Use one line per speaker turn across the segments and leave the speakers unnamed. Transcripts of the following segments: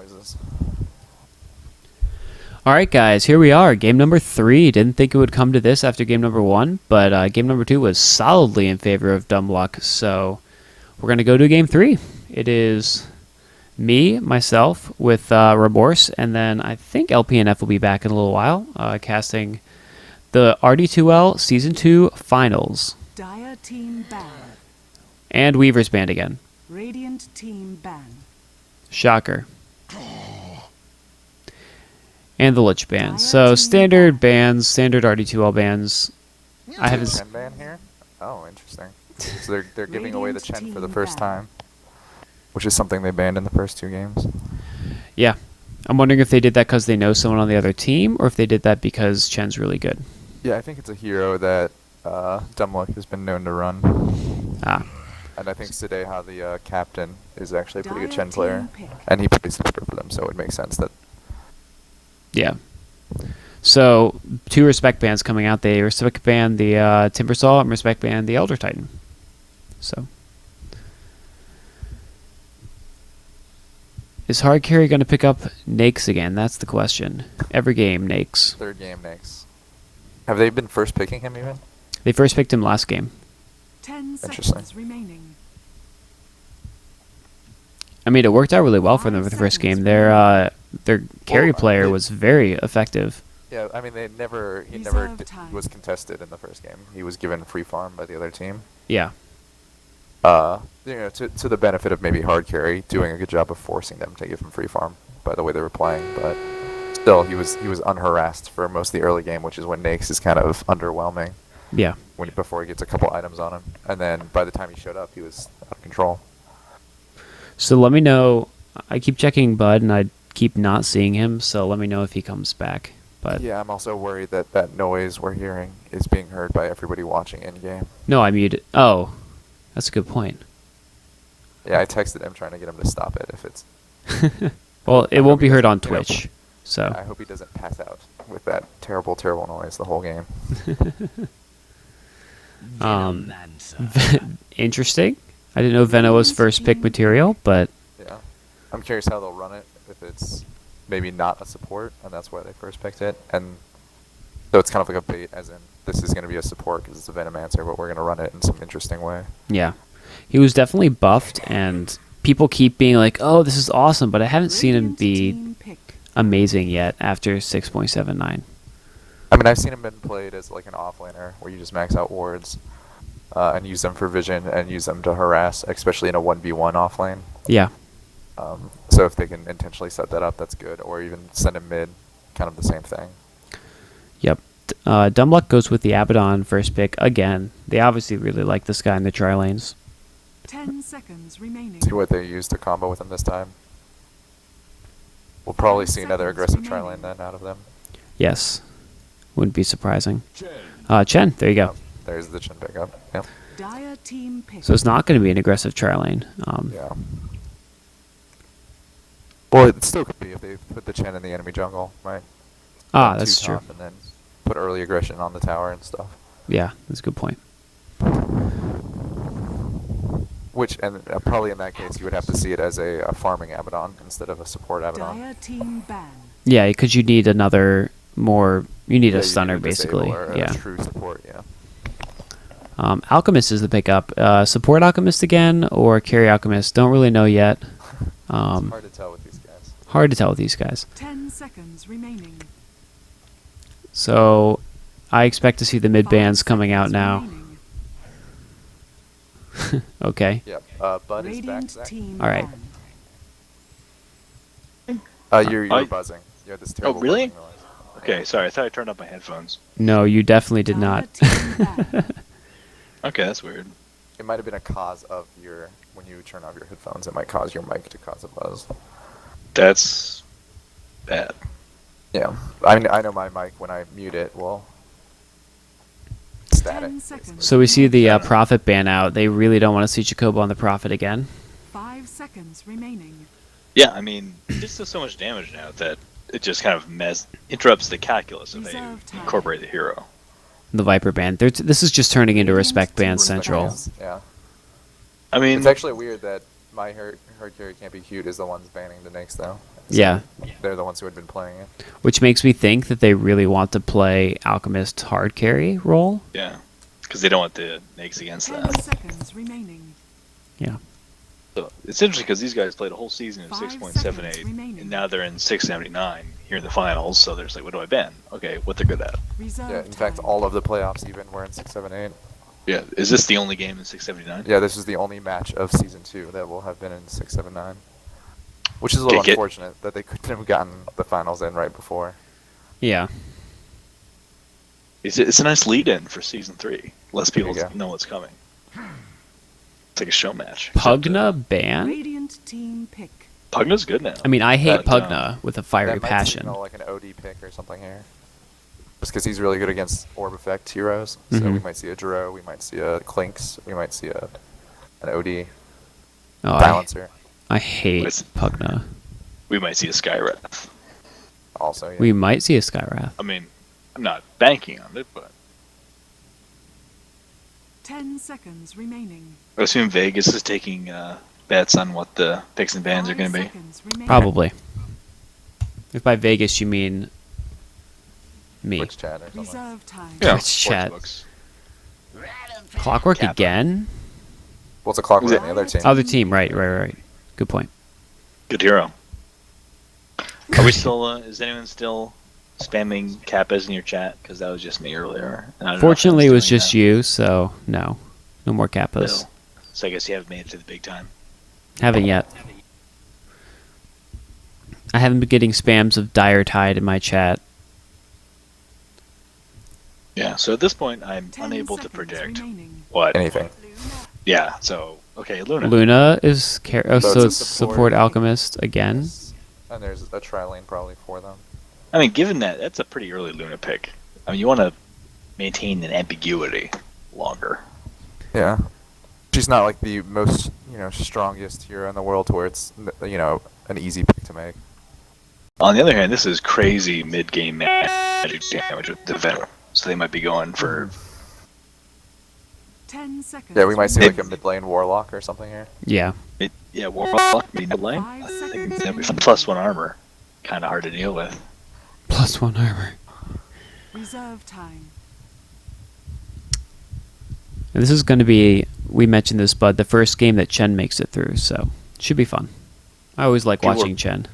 noises.
All right, guys, here we are. Game number 3. Didn't think it would come to this after game number 1, but game number 2 was solidly in favor of Dumb Luck, so we're going to go to game 3. It is me, myself, with Remorse, and then I think LPNF will be back in a little while, casting the RD2L Season 2 Finals.
Dire Team ban.
And Weaver's band again.
Radiant Team ban.
Shocker. And the Lich ban. So standard bans, standard RD2L bans. I haven't.
Chen ban here. Oh, interesting. So they're giving away the Chen for the first time, which is something they banned in the first 2 games.
Yeah, I'm wondering if they did that because they know someone on the other team, or if they did that because Chen's really good.
Yeah, I think it's a hero that Dumb Luck has been known to run.
Ah.
And I think Sideha, the captain, is actually a pretty good Chen player, and he plays support for them, so it makes sense that.
Yeah. So 2 respect bans coming out. They respect ban the Timbersaw and respect ban the Elder Titan. So is hard carry going to pick up Nakes again? That's the question. Every game, Nakes.
3rd game Nakes. Have they been first picking him even?
They first picked him last game.
10
Interesting.
seconds remaining.
I mean, it worked out really well for them for the first game. Their carry player was very effective.
Yeah, I mean, he never was contested in the first game. He was given free farm by the other team.
Yeah.
To the benefit of maybe hard carry doing a good job of forcing them to give him free farm by the way they were playing, but still he was unharassed for most of the early game, which is when Nakes is kind of underwhelming.
Yeah.
Before he gets a couple items on him, and then by the time he showed up, he was out of control.
So let me know. I keep checking Bud, and I keep not seeing him. So let me know if he comes back. But
yeah, I'm also worried that noise we're hearing is being heard by everybody watching in game.
No, I muted. Oh, that's a good point.
Yeah, I texted him trying to get him to stop it. If it's
well, it won't be heard on
you know,
Twitch. So
I hope he doesn't pass out with that terrible, terrible noise the whole game.
Interesting. I didn't know Veno was first pick material, but
Yeah, I'm curious how they'll run it. If it's maybe not a support, and that's why they first picked it, and so it's kind of like a bait, as in this is going to be a support because it's a Venomancer, but we're going to run it in some interesting way.
yeah, he was definitely buffed, and people keep being like, "Oh, this is awesome," but I haven't seen him be amazing yet after 6.79.
I mean, I've seen him been played as like an offlaner where you just max out wards and use them for vision and use them to harass, especially in a 1v1 offlane.
Yeah.
So if they can intentionally set that up, that's good. Or even send him mid, kind of the same thing.
Yep. Dumb Luck goes with the Abaddon first pick again. They obviously really like this guy in the tri lanes.
10 seconds remaining.
See what they use to combo with him this time. We'll probably see another aggressive tri lane then out of them.
Yes. Wouldn't be surprising. Chen, there you go.
There's the Chen pickup. Yep.
Dire Team pick.
So it's not going to be an aggressive tri lane.
Yeah. Well, it still could be if they put the Chen in the enemy jungle, right?
Ah, that's true.
And then put early aggression on the tower and stuff.
Yeah, that's a good point.
Which, and probably in that case, you would have to see it as a farming Abaddon instead of a support Abaddon.
Dire Team ban.
Yeah, because you need another more. You need
Yeah,
a stunner, basically.
Or a
Yeah.
true support, yeah.
Alchemist is the pickup. Support Alchemist again, or carry Alchemist? Don't really know yet.
It's hard to tell with these guys.
Hard to tell with these guys.
10 seconds remaining.
So I expect to see the mid
5
bands coming out
seconds
now.
remaining.
Okay.
Yep. Bud is back,
Radiant
Zach.
Team
All right.
ban.
You're buzzing. You had this terrible
really?
buzzing noise.
Okay, sorry. I thought I turned up my headphones.
No, you definitely did
Dire
not.
Team ban.
Okay, that's weird.
It might have been a cause of when you turn off your headphones, it might cause your mic to cause a buzz.
That's bad.
Yeah. I know my mic, when I mute it, will static.
10 seconds.
So we see the Prophet ban out. They really don't want to see Jacobo on the Prophet again.
5 seconds remaining.
Yeah, I mean, it just does so much damage now that it just kind of interrupts the calculus if they
Reserve time.
incorporate the hero.
The Viper ban. This is just turning into Respect Ban Central.
Yeah.
I mean,
It's actually weird that my hard carry can't be cute is the ones banning the Nyx though,
Yeah.
They're the ones who had been playing it.
Which makes me think that they really want to play Alchemist hard carry role.
Yeah, because they don't want the negs against
10
that.
seconds remaining.
Yeah.
So it's interesting because these guys played a whole season in
5
6.78,
seconds remaining.
and now they're in 6.79 here in the finals. So they're just like, what do I ban? Okay, what they're good at.
Reserve
Yeah, in fact,
time.
all of the playoffs even were in 6, 7, 8.
Yeah, is this the only game in 6.79?
Yeah, this is the only match of season 2 that will have been in 6, 7, 9. Which is a little
Okay,
unfortunate that they couldn't have gotten the finals in right before.
Yeah.
It's a nice lead-in for season 3. Less people
There you go.
know what's coming. It's like a show match.
Pugna ban?
Radiant team pick.
Pugna's good now.
I mean, I hate
But,
Pugna with a fiery
That might
passion.
signal like an OD pick or something here. Just because he's really good against orb effect heroes. So we
Mhm.
might see a Dro, we might see a Clinks, we might see an OD
Oh,
balancer.
I hate
What's-
Pugna.
We might see a Skywrath.
Also, yeah.
We might see a Skywrath.
I mean, I'm not banking on it, but
10 seconds remaining.
I assume Vegas is taking bets on what the picks and bans are
5
going to be.
seconds remaining.
Probably. If by Vegas you mean me.
Twitch chat or something.
Reserve time.
Yeah,
Twitch chat.
sportsbooks.
Clockwork
Kappa.
again?
What's a clockwork
Is it-
on the other team?
Other team, right. Good point.
Good hero. Are we still? Is anyone still spamming Kappas in your chat? Because that was just me earlier. And I don't know if
Fortunately, it was
anyone's doing
just
that.
you, so no. No more Kappas.
So, so I guess you haven't made it to the big time.
Haven't yet. I haven't been getting spams of Dire Tide in my chat.
Yeah. So at this point, I'm
10
unable to
seconds
predict
remaining.
what.
Anything.
Yeah. So okay, Luna.
Luna is
So
so
it's a
it's support Alchemist again.
And there's a tri-lane probably for them.
I mean, given that that's a pretty early Luna pick. I mean, you want to maintain an ambiguity longer.
Yeah. She's not like the most, strongest hero in the world to where it's, an easy pick to make.
On the other hand, this is crazy mid-game magic damage with the Venom. So they might be going for
10 seconds.
Yeah, we might see
remaining.
like a mid lane warlock or something here.
Yeah.
Warlock, mid lane.
5
I think
seconds
that'd be
remaining.
plus 1 armor. Kind of hard to deal with.
+1 armor.
Reserve time.
And this is going to be, we mentioned this, but the first game that Chen makes it through, so should be fun. I always like
People
watching
are-
Chen.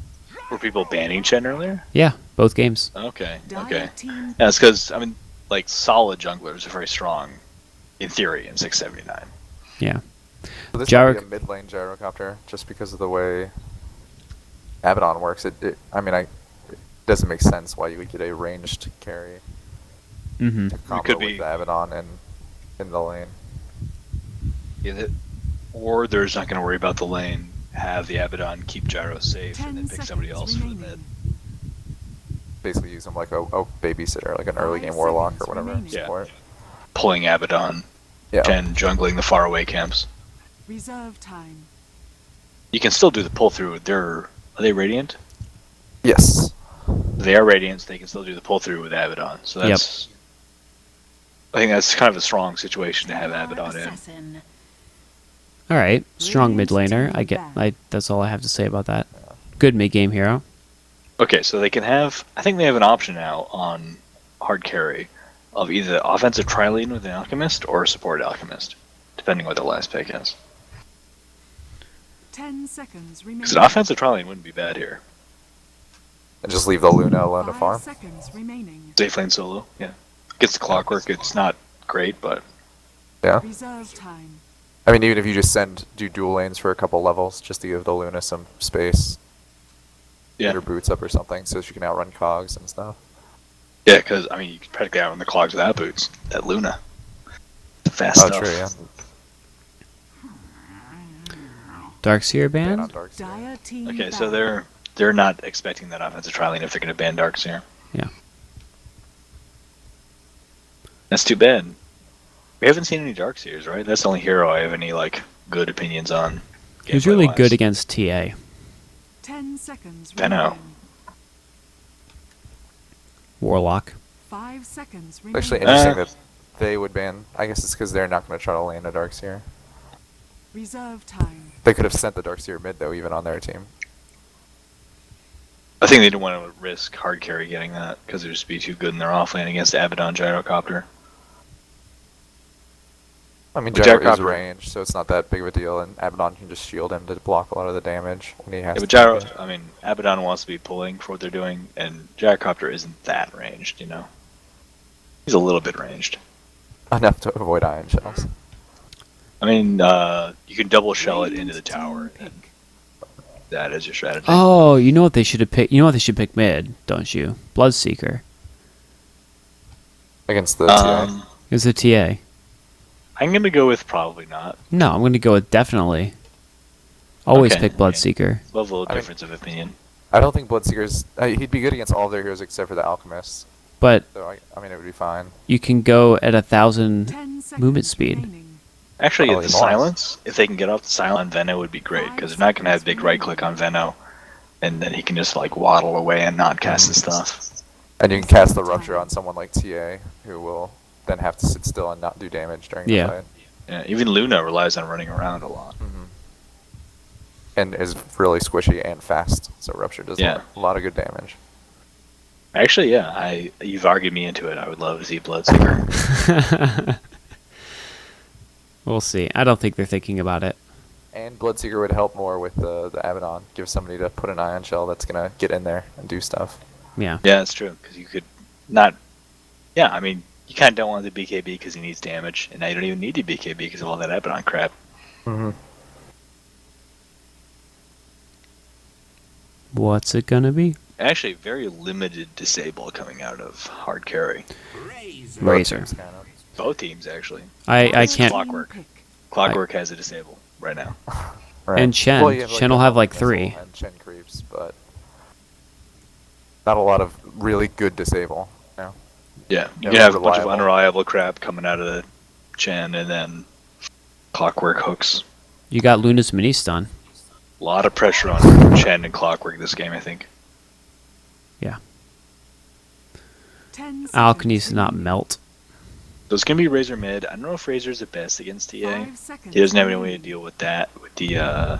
Were people banning Chen earlier?
Yeah, both games.
Okay.
Dire
Okay.
team
Yeah, it's because like solid junglers are very strong, in theory, in 679.
Yeah.
So this
Gyro-
might be a mid lane gyrocopter just because of the way Abaddon works. It doesn't make sense why you would get a ranged carry
Mm-hmm.
to combo
could
with
be-
the Abaddon and in the lane.
Or they're just not going to worry about the lane, have the Abaddon keep Gyro safe,
10
and then pick somebody
seconds
else for the
remaining.
mid.
Basically use him like a babysitter, like an early
5
game warlock or
seconds
whatever
remaining.
Yeah.
support.
Pulling Abaddon,
Yeah.
Chen jungling the faraway camps.
Reserve time.
You can still do the pull through. Are they Radiant?
Yes.
They are Radiant, so they can still do the pull through with Abaddon. So that's. I think that's kind of a strong situation to have Abaddon in.
Assassin.
All right, strong mid
Radiant
laner.
team
That's all I have to say about that. Good mid game hero.
Okay, so they can have. I think they have an option now on hard carry of either offensive tri-lane with an Alchemist or a support Alchemist, depending what the last pick is.
10 seconds remaining.
Because an offensive tri-lane wouldn't be bad here.
And just leave the Luna alone to
5
farm.
seconds remaining.
Safe lane solo, yeah. Gets the clockwork. It's not great, but
Yeah.
Reserve time.
I mean, even if you just do dual lanes for a couple levels, just to give the Luna some space,
yeah,
get her boots up or something, so she can outrun cogs and stuff.
yeah. Because you can practically outrun the clogs without boots. That Luna, the fast
Oh,
stuff.
true, yeah.
Darkseer
Ban
ban?
on Darkseer.
Dire team
Okay, so
battle.
they're not expecting that offensive tri-lane if they're going to ban Darkseer.
Yeah.
That's too bad. We haven't seen any Darkseers, right? That's the only hero I have any good opinions on.
He was really
gameplay-wise.
good against TA.
10 seconds
I know.
remaining.
Warlock.
5 seconds
It's actually
remaining.
interesting that they would ban. I guess it's because they're not going to try to lane a Darkseer.
Reserve time.
They could have sent the Darkseer mid though, even on their team.
think they didn't want to risk hard carry getting that because it would just be too good in their offlane against Abaddon Gyrocopter.
I mean,
Well,
Gyro is
Gyrocopter-
range, so it's not that big of a deal, and Abaddon can just shield him to block a lot of the damage when he has
Yeah, but
to.
Gyro, I mean, Abaddon wants to be pulling for what they're doing, and Gyrocopter isn't that ranged, you know? He's a little bit ranged.
Enough to avoid ion shells.
I mean, you can double shell it into the
Radiant
tower,
team
and
pick.
that is your strategy.
Oh, you know what they should have picked? You know what they should pick mid, don't you? Bloodseeker.
Against the TA.
Is a TA.
I'm going to go with probably not.
No, I'm going to go with definitely. Always
Okay,
pick
okay.
Bloodseeker.
Level of
I mean-
difference of opinion.
I don't think Bloodseeker's... he'd be good against all of their heroes except for the Alchemists.
But
So, I mean, it would be fine.
you can go at 1,000
10 seconds
movement speed.
remaining.
Actually,
Probably
the
more.
silence, if they can get off the silent Venno would be great, because they're not going to have big right click on Venno, and then he can just like waddle away and not cast his stuff.
And you can cast the Rupture on someone like TA, who will then have to sit still and not do damage during
Yeah.
the fight.
Yeah, even Luna relies on running around a lot.
And is really squishy and fast, so Rupture does
Yeah.
a lot of good damage.
Actually, yeah, you've argued me into it. I would love to see Bloodseeker.
We'll see. I don't think they're thinking about it.
And Bloodseeker would help more with the Abaddon. Give somebody to put an Ion Shell that's going to get in there and do stuff.
Yeah.
Yeah, that's true, because you could not. Yeah, I mean, you kind of don't want the BKB because he needs damage, and now you don't even need the BKB because of all that Abaddon crap.
What's it going to be?
Actually, very limited disable coming out of hard carry.
Razor.
Both teams kind of.
Both teams, actually.
I
Team
can't.
Clockwork.
pick.
Clockwork has a disable right now.
Right.
And Chen.
you have,
Chen
the
will have, like,
Missile
3.
And Chen creeps, but not a lot of really good disable. No.
Yeah, you
Yeah,
can have a bunch of
reliable.
unreliable crap coming out of the Chen, and then Clockwork hooks.
You got Luna's mini stun.
A lot of pressure on Chen and Clockwork this game, I think.
10 seconds
Alk needs to not
remaining.
melt.
So it's gonna be Razor mid. I don't know if Razor's the best against TA.
5 seconds
He doesn't have any way to
remaining.
deal with that. With the
I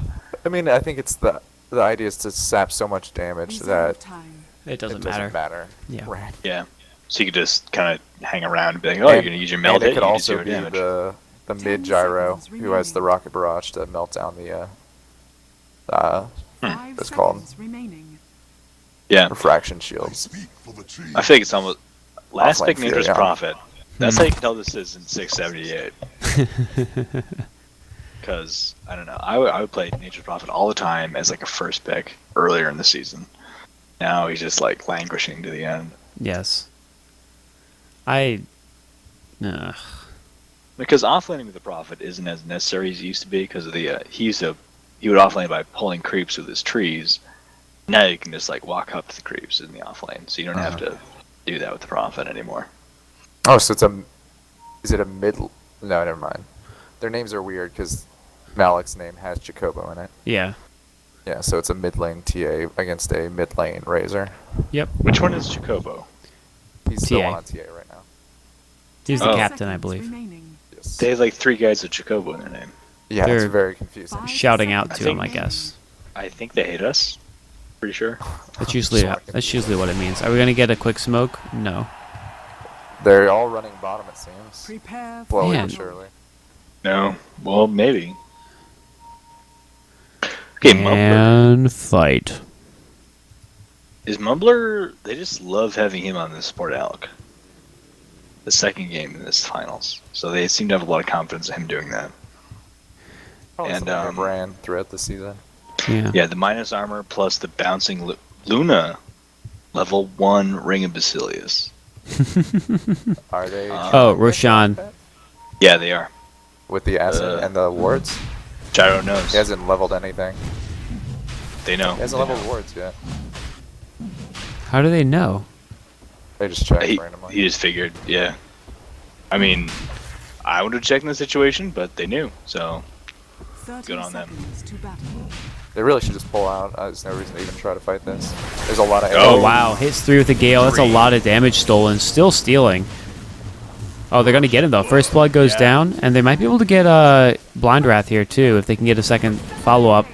mean, I think it's the idea is to sap so much damage
Reserve
that
time.
It doesn't
it doesn't
matter.
matter.
Yeah.
Right.
yeah. So you could just kind of hang around and be like, oh, you're gonna use your meld
and
hit.
it could
You do
also
zero
be
damage.
the
10
mid gyro
seconds
who has the
remaining.
rocket barrage to melt down the
5
it's called
seconds remaining.
Yeah,
refraction shields.
I think it's almost last
Offline
pick
fear,
Nature's
yeah.
Prophet. That's how you can tell this isn't 678. Because I don't know, I would play Nature's Prophet all the time as like a first pick earlier in the season. Now he's just like languishing to the end.
Yes. Ugh.
Because offlaning with the Prophet isn't as necessary as it used to be because of the he would offlane by pulling creeps with his trees. Now you can just like walk up to the creeps in the offlane, so you don't have to do that with the Prophet anymore.
Oh, so is it a mid? No, never mind. Their names are weird because Malik's name has Jacobo in it.
Yeah.
Yeah, so it's a mid lane TA against a mid lane Razor.
Yep.
Which one is Jacobo?
He's the
TA.
one on TA right now.
He's the
10
captain, I
seconds
believe.
remaining.
Yes.
They have like 3 guys with Jacobo in their name.
Yeah, it's
They're-
very confusing.
5
Shouting out
seconds
to him, I
remaining.
guess.
I think they hate us. Pretty sure.
That's usually what it means. Are we gonna get a quick smoke? No.
They're all running bottom, it seems.
Prepare for
Slowly
Man.
but surely.
No. Well, maybe. Okay, Mumbler.
And fight.
Is Mumbler? They just love having him on the support alc. The second game in this finals, so they seem to have a lot of confidence in him doing that.
Probably
And,
something they've ran throughout the season.
Yeah.
Yeah, the minus armor plus the bouncing Luna, level 1 Ring of Basilius.
Are they?
Oh, Roshan.
Yeah, they are.
With the acid and the wards?
Gyro knows.
He hasn't leveled anything.
They know.
He hasn't
They
leveled
know.
wards yet.
How do they know?
They just checked
He
randomly.
just figured, yeah. I mean, I would have checked in the situation, but they knew, so
30
Good on them.
seconds to battle.
They really should just pull out. There's no reason to even try to fight this. There's a lot of.
Oh,
Oh.
wow. Hits 3 with a gale. That's a lot of damage stolen. Still stealing. Oh, they're gonna get him though. First blood goes
Yeah.
down, and they might be able to get blind wrath here too if they can get a second follow up.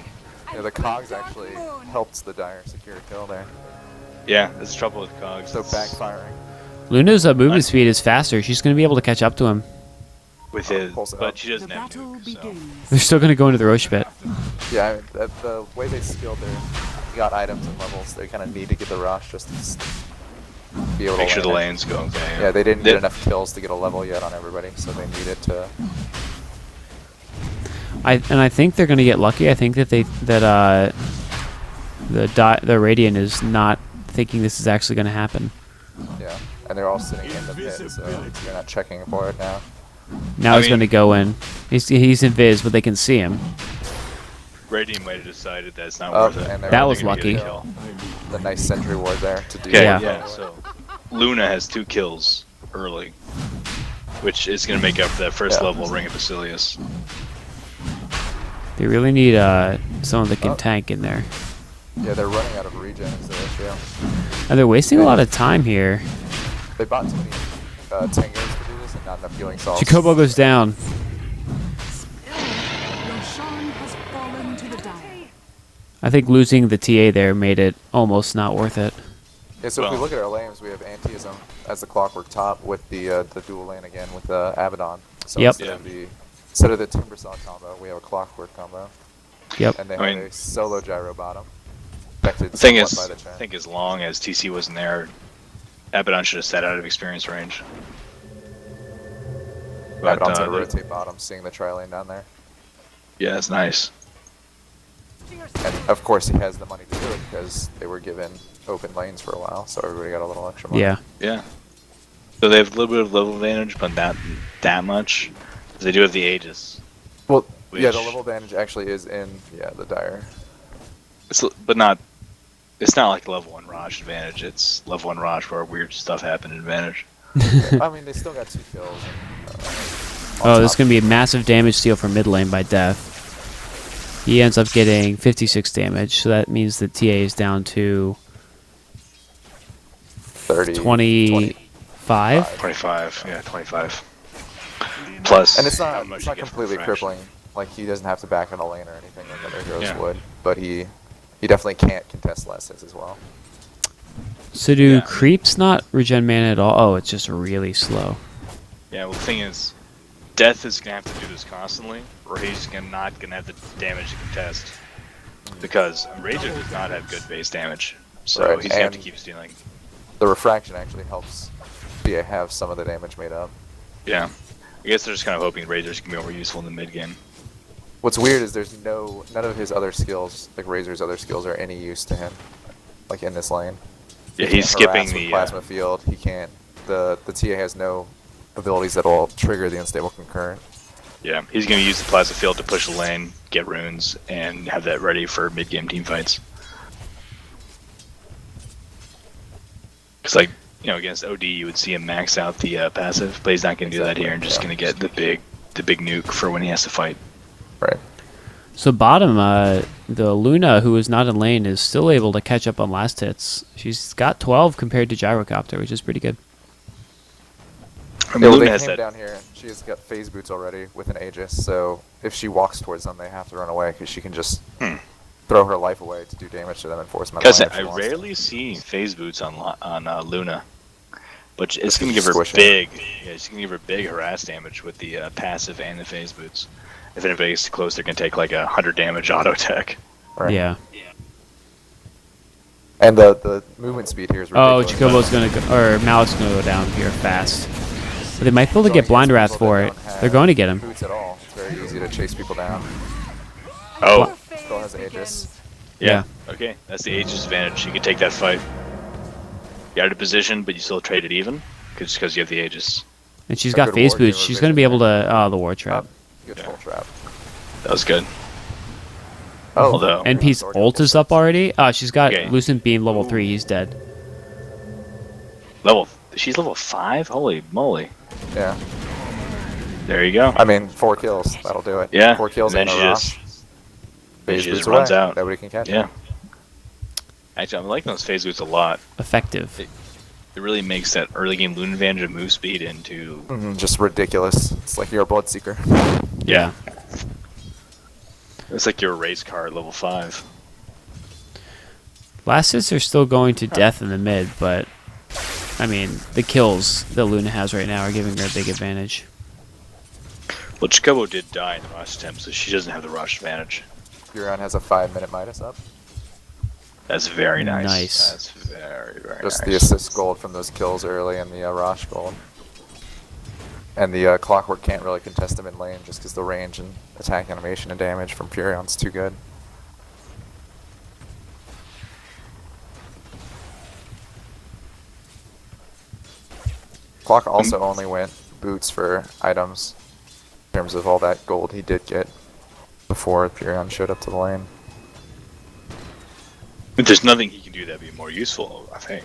Yeah, the cogs actually helped the Dire secure kill there.
Yeah, that's the trouble with Cogs.
So backfiring.
Luna's movement speed is faster. She's going to be able to catch up to him.
with his,
pulls it
but
up.
she
The
doesn't have
battle
nuke, so.
begins.
They're still going to go into the Roche pit.
Yeah, I mean, the way they skilled their got items and levels, they kind of need to get the rush just to be able
Make
to
sure the
land it.
lanes go okay.
Yeah, they didn't get enough kills to get a level yet on everybody, so they need it to.
I think they're going to get lucky. I think that the Radiant is not thinking this is actually going to happen.
Yeah, and they're all sitting in the pit, so you're not checking for it now.
Now
I
he's going to
mean-
go in. He's invis, but they can see him.
Radiant might have decided that it's not
Oh,
worth it.
and they're
That
gonna
was
get a
lucky.
kill. The nice sentry ward there to do.
Okay,
Yeah.
yeah. So Luna has 2 kills early, which is going to make up for that first
Yeah.
level Ring of Basilius.
They really need someone that can
Oh.
tank in there.
Yeah, they're running out of regen is their issue.
And they're wasting a lot of time here.
They bought too many tangos to do this and not enough healing salts.
Jacobo goes down.
Roshan has fallen to the dire.
I think losing the TA there made it almost not worth it.
Yeah, so if we
Well-
look at our lanes, we have Antiism as the clockwork top with the dual lane again with Abaddon. So
Yep.
instead of the Timbersaw combo, we have a clockwork combo.
Yep.
And they
I
have
mean-
a solo gyro bottom. Affected
The thing
somewhat
is,
by the
I
chain.
think as long as TC wasn't there, Abaddon should have sat out of experience range. But,
Abaddon's gonna
they-
rotate bottom, seeing the tri lane down there.
yeah, it's nice.
And of course he has the money to do it because they were given open lanes for a while, so everybody got a little extra money.
Yeah.
Yeah. So they have a little bit of level advantage, but not that much. 'Cause they do have the Aegis.
Well, yeah, the
Which-
level advantage actually is in the dire.
But not. It's not like level 1 Raj advantage. It's level 1 Raj where weird stuff happened advantage.
I mean, they still got 2 kills. And,
Oh, this is going to be a massive damage steal from mid lane by Death. He ends up getting 56 damage, so that means that TA is down to
30,
25.
25. Yeah, 25. Plus.
And it's
how
not
much
it's
you
not
get from
completely
refraction.
crippling. Like he doesn't have to back in a lane or anything like other heroes
Yeah.
would, but he definitely can't contest last hits as well.
So do
Yeah.
creeps not regen mana at all? Oh, it's just really slow.
Yeah, well, the thing is, Death is going to have to do this constantly, or he's not going to have the damage to contest. Because Rager does not have good base damage, so
Right,
he's going to have to
and-
keep stealing.
The refraction actually helps BA have some of the damage made up.
Yeah. I guess they're just kind of hoping Razors can be more useful in the mid game.
What's weird is there's none of his other skills, like Razor's other skills, are any use to him, like in this lane.
Yeah,
He
he's
can't harass
skipping
with
the.
plasma field. He can't. The TA has no abilities that will trigger the unstable concurrent.
Yeah, he's going to use the Plaza Field to push the lane, get runes, and have that ready for mid game team fights. Because, like, you know, against OD, you would see him max out the passive, but he's not going to do that here and just going to get the big nuke for when he has to fight.
Right.
So bottom, the Luna, who is not in lane, is still able to catch up on last hits. She's got 12 compared to Gyrocopter, which is pretty good.
I mean,
Yeah, well,
Luna
they
has
came
that.
down here. She's got phase boots already with an Aegis, so if she walks towards them, they have to run away because she can just throw her life away to do damage to them and force them out
Because
of line if
I
she wants to.
rarely see phase boots on Luna, but it's going to
is
give her
squish her.
big. Yeah, it's going to give her big harass damage with the passive and the phase boots. If anybody gets too close, they're going to take like 100 damage auto attack.
Right.
Yeah.
And the movement speed here is
Oh,
ridiculous.
Jacobo's going to go, or Malik's going to go down here fast. But they might be able to
Going
get Blind
against
Wrath
people
for
that
it.
don't have
They're going to get him.
Boots at all. It's very easy to chase people down.
Oh,
Still has Aegis.
yeah. Okay, that's the Aegis advantage. You can take that fight. You're out of position, but you still trade it even, just because you have the Aegis.
And she's
A
got
good
phase
war
boots.
gamer
She's going to be
vision
able to... Oh, the War Trap.
Good
Yeah.
full trap.
That was good.
Oh,
Although-
NP's ult is up already? Oh, she's got
Okay.
Lucent Beam level 3. He's dead.
She's level 5? Holy moly.
Yeah.
There you go.
I mean, 4 kills. That'll do it.
Yeah.
4 kills
and
and
then
a
she
rush.
just,
Phase
she
boots
just runs
away.
out.
Nobody can catch
Yeah.
it.
Actually, I'm liking those phase boots a lot.
Effective.
It really makes that early game Lune advantage of move speed into...
Just ridiculous. It's like you're a Bloodseeker.
Yeah.
It's like your race card level 5.
Last hits are still going to death in the mid, but I mean the kills that Luna has right now are giving her a big advantage.
Well, Chocobo did die in the last attempt, so she doesn't have the rush advantage.
Furion has a 5-minute Midas up.
That's very nice.
Nice.
That's very, very
Just
nice.
the assist gold from those kills early and the Rosh gold. And the Clockwork can't really contest him in lane just because the range and attack animation and damage from Furion's too good. Clock also only went boots for items in terms of all that gold he did get before Furion showed up to the lane.
But there's nothing he can do that'd be more useful, I think.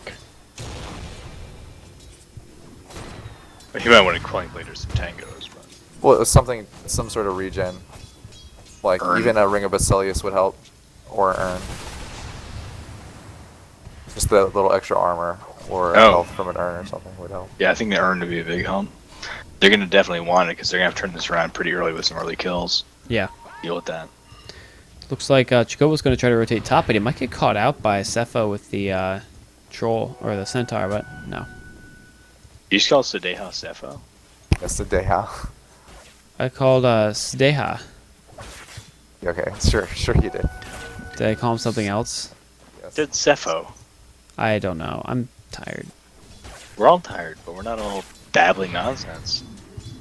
He might want to Quelling Blade or some tangos, but
Well, it was something, some sort of regen. Like,
Urn.
even a Ring of Basilius would help, or Urn. Just the little extra armor, or
Oh.
health from an Urn or something would help.
yeah, I think the Urn would be a big help. They're gonna definitely want it because they're gonna have to turn this around pretty early with some early kills.
Yeah.
Deal with that.
Looks like Chocobo's going to try to rotate top, but he might get caught out by Cepho with the troll or the centaur, but no.
You just call Sadeha Cepho?
That's the day how.
I called Sdeha.
Okay, sure you did.
Did I call him something else?
Yes.
Did Cepho.
I don't know. I'm tired.
We're all tired, but we're not all babbling nonsense.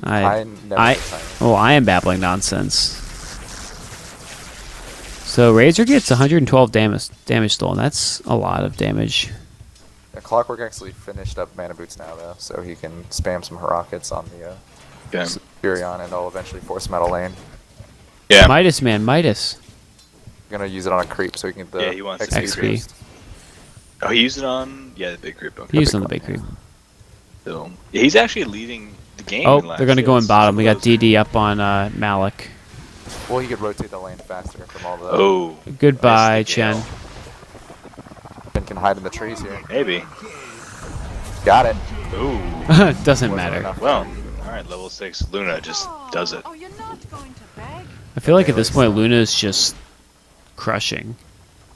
I never
I
get tired.
well, I am babbling nonsense. So Razor gets 112 damage stolen. That's a lot of damage.
Yeah, Clockwork actually finished up Mana Boots now, though, so he can spam some rockets on the
Yeah.
Furion, and I'll eventually force him out of lane.
Yeah.
Midas, man, Midas.
Gonna use it on a creep so he can get the
Yeah, he wants
XP.
XP boost.
Oh, he used it on the big group. Okay.
He used on the big creep.
So, yeah, he's actually leading the game.
Oh,
in last
they're going to go in
hits.
bottom. We got
Some of those-
DD up on Malik.
Well, he could rotate the lane faster from all the...
Oh,
Goodbye,
Nice
Chen.
Gale.
And can hide in the trees here.
maybe.
Got it.
Ooh.
Doesn't
Wasn't
matter.
enough.
Well, all right. Level 6 Luna just does it.
Oh, you're not going to beg?
I feel like at this point, Luna's just crushing.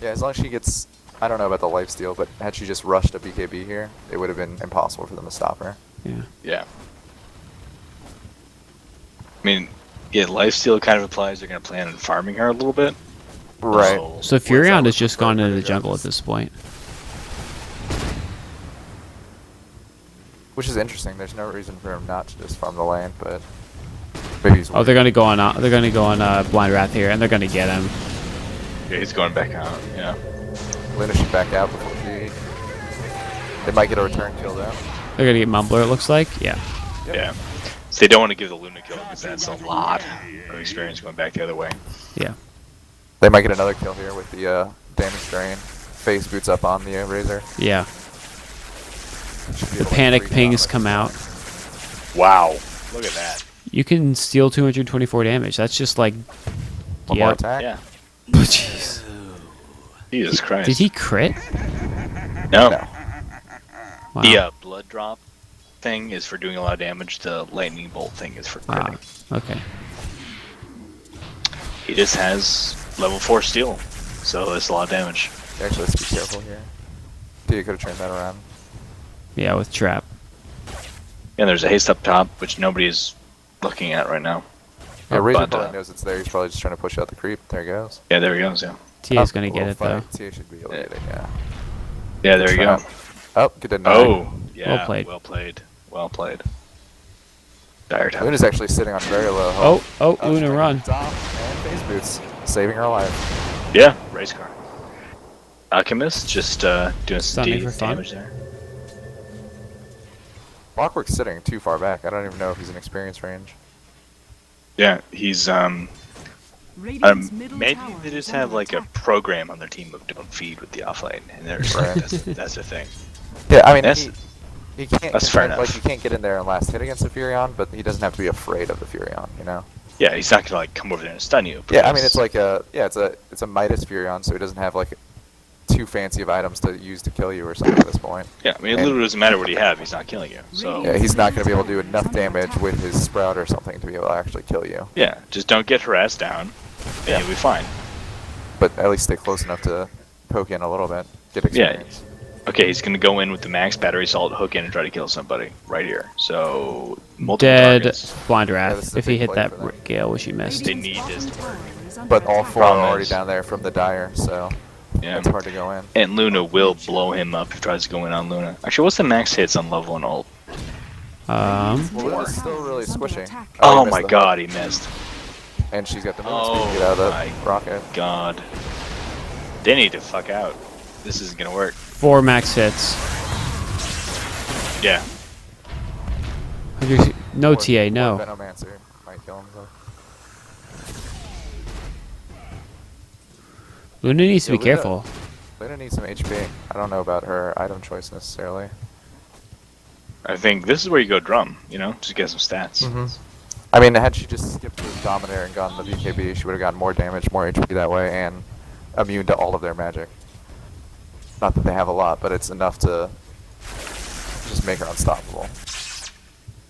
Yeah, as long as she gets... I don't know about the lifesteal, but had she just rushed a BKB here, it would have been impossible for them to stop her.
Yeah.
Yeah. I mean, yeah, lifesteal kind of applies. They're going to plan on farming her a little bit.
Right.
So
What's
Furion
that
has just gone into the
for
jungle at
Jones?
this point.
Which is interesting. There's no reason for him not to just farm the lane, but maybe he's.
Oh, they're going to go on. They're going to go on Blind Wrath here, and they're going to get him.
Yeah, he's going back out. Yeah.
Luna should back out before she. They might get a return kill though.
They're going to get Mumbler, it looks like. Yeah.
Yep.
Yeah. So they don't want to give the Luna kill because that's a lot of experience going back the other way.
Yeah.
They might get another kill here with the damage drain. Phase boots up on the Razor.
Yeah.
Should be
The
able to
panic
freeze it
pings
out.
come out.
Wow. Look at that.
You can steal 224 damage. That's just like.
One more
Yep.
attack.
Yeah.
Jeez.
Jesus Christ.
Did he crit?
No.
No.
Wow.
The blood drop thing is for doing a lot of damage. The lightning bolt thing is for
Wow.
critting.
Okay.
He just has level 4 steel, so it's a lot of damage.
Actually, let's be careful here. Tia could have turned that around.
Yeah, with Trap.
And there's a haste up top, which nobody is looking at right now.
Yeah, Razor
But,
probably knows it's there. He's probably just trying to push out the creep. There he goes.
Yeah, there he goes. Yeah.
TA's
Oh,
going to get
little
it, though.
fight. Tia should be able to
Yeah.
get it, yeah.
Yeah, there you go.
Trap. Oh, good deny.
Oh, yeah.
Well played.
Well played. Well played. Dire time.
Luna's actually sitting on very low health.
Oh, Luna, run.
Top and phase boots, saving her life.
Yeah, race car. Alchemist just doing some
Stunning for fun.
damage there.
Clockwork's sitting too far back. I don't even know if he's in experience range.
Yeah, he's
Radiant's middle
maybe
tower
they just
is under
have like a
attack.
program on their team of don't feed with the offlane, and there's
Right.
that's the thing.
Yeah, I mean,
That's-
he can't.
that's fair
Like,
enough.
he can't get in there and last hit against the Furion, but he doesn't have to be afraid of the Furion, you know?
Yeah, he's not gonna like come over there and stun you.
Yeah, I mean,
because-
it's like it's a Midas Furion, so he doesn't have like too fancy of items to use to kill you or something at this point.
yeah, I mean, it
and-
literally doesn't matter what you have. He's not killing you. So
Yeah, he's not going to be able to do enough damage with his Sprout or something to be able to actually kill you.
yeah, just don't get harassed down, and
Yeah.
you'll be fine.
But at least stay close enough to poke in a little bit. get experience.
Okay, he's gonna go in with the max battery assault, hook in, and try to kill somebody right here. So multiple
Dead
targets.
blind
this
wrath.
is a
If he
big
hit
play
that
for them.
gale, which he missed.
They need this to work.
But all 4
Problem
are already
is-
down there from the Dire, so
Yeah.
it's hard to go in.
And Luna will blow him up if he tries to go in on Luna. Actually, what's the max hits on level 1 ult?
Well, Luna's still really squishy.
Oh
he
my
missed the
god,
hook.
he missed.
And she's got the movement
Oh
speed to get out of
my
the rocket.
God. They need to fuck out. This isn't gonna work.
4 max hits.
Yeah.
No
Or-
TA,
or
no.
Venomancer might kill him, though.
Luna needs to
Yeah,
be careful.
Luna needs some HP. I don't know about her item choice necessarily.
I think this is where you go drum, you know? Just get some stats.
I mean, had she just skipped the Dominator and gotten the BKB, she would have gotten more damage, more HP that way, and immune to all of their magic. Not that they have a lot, but it's enough to just make her unstoppable.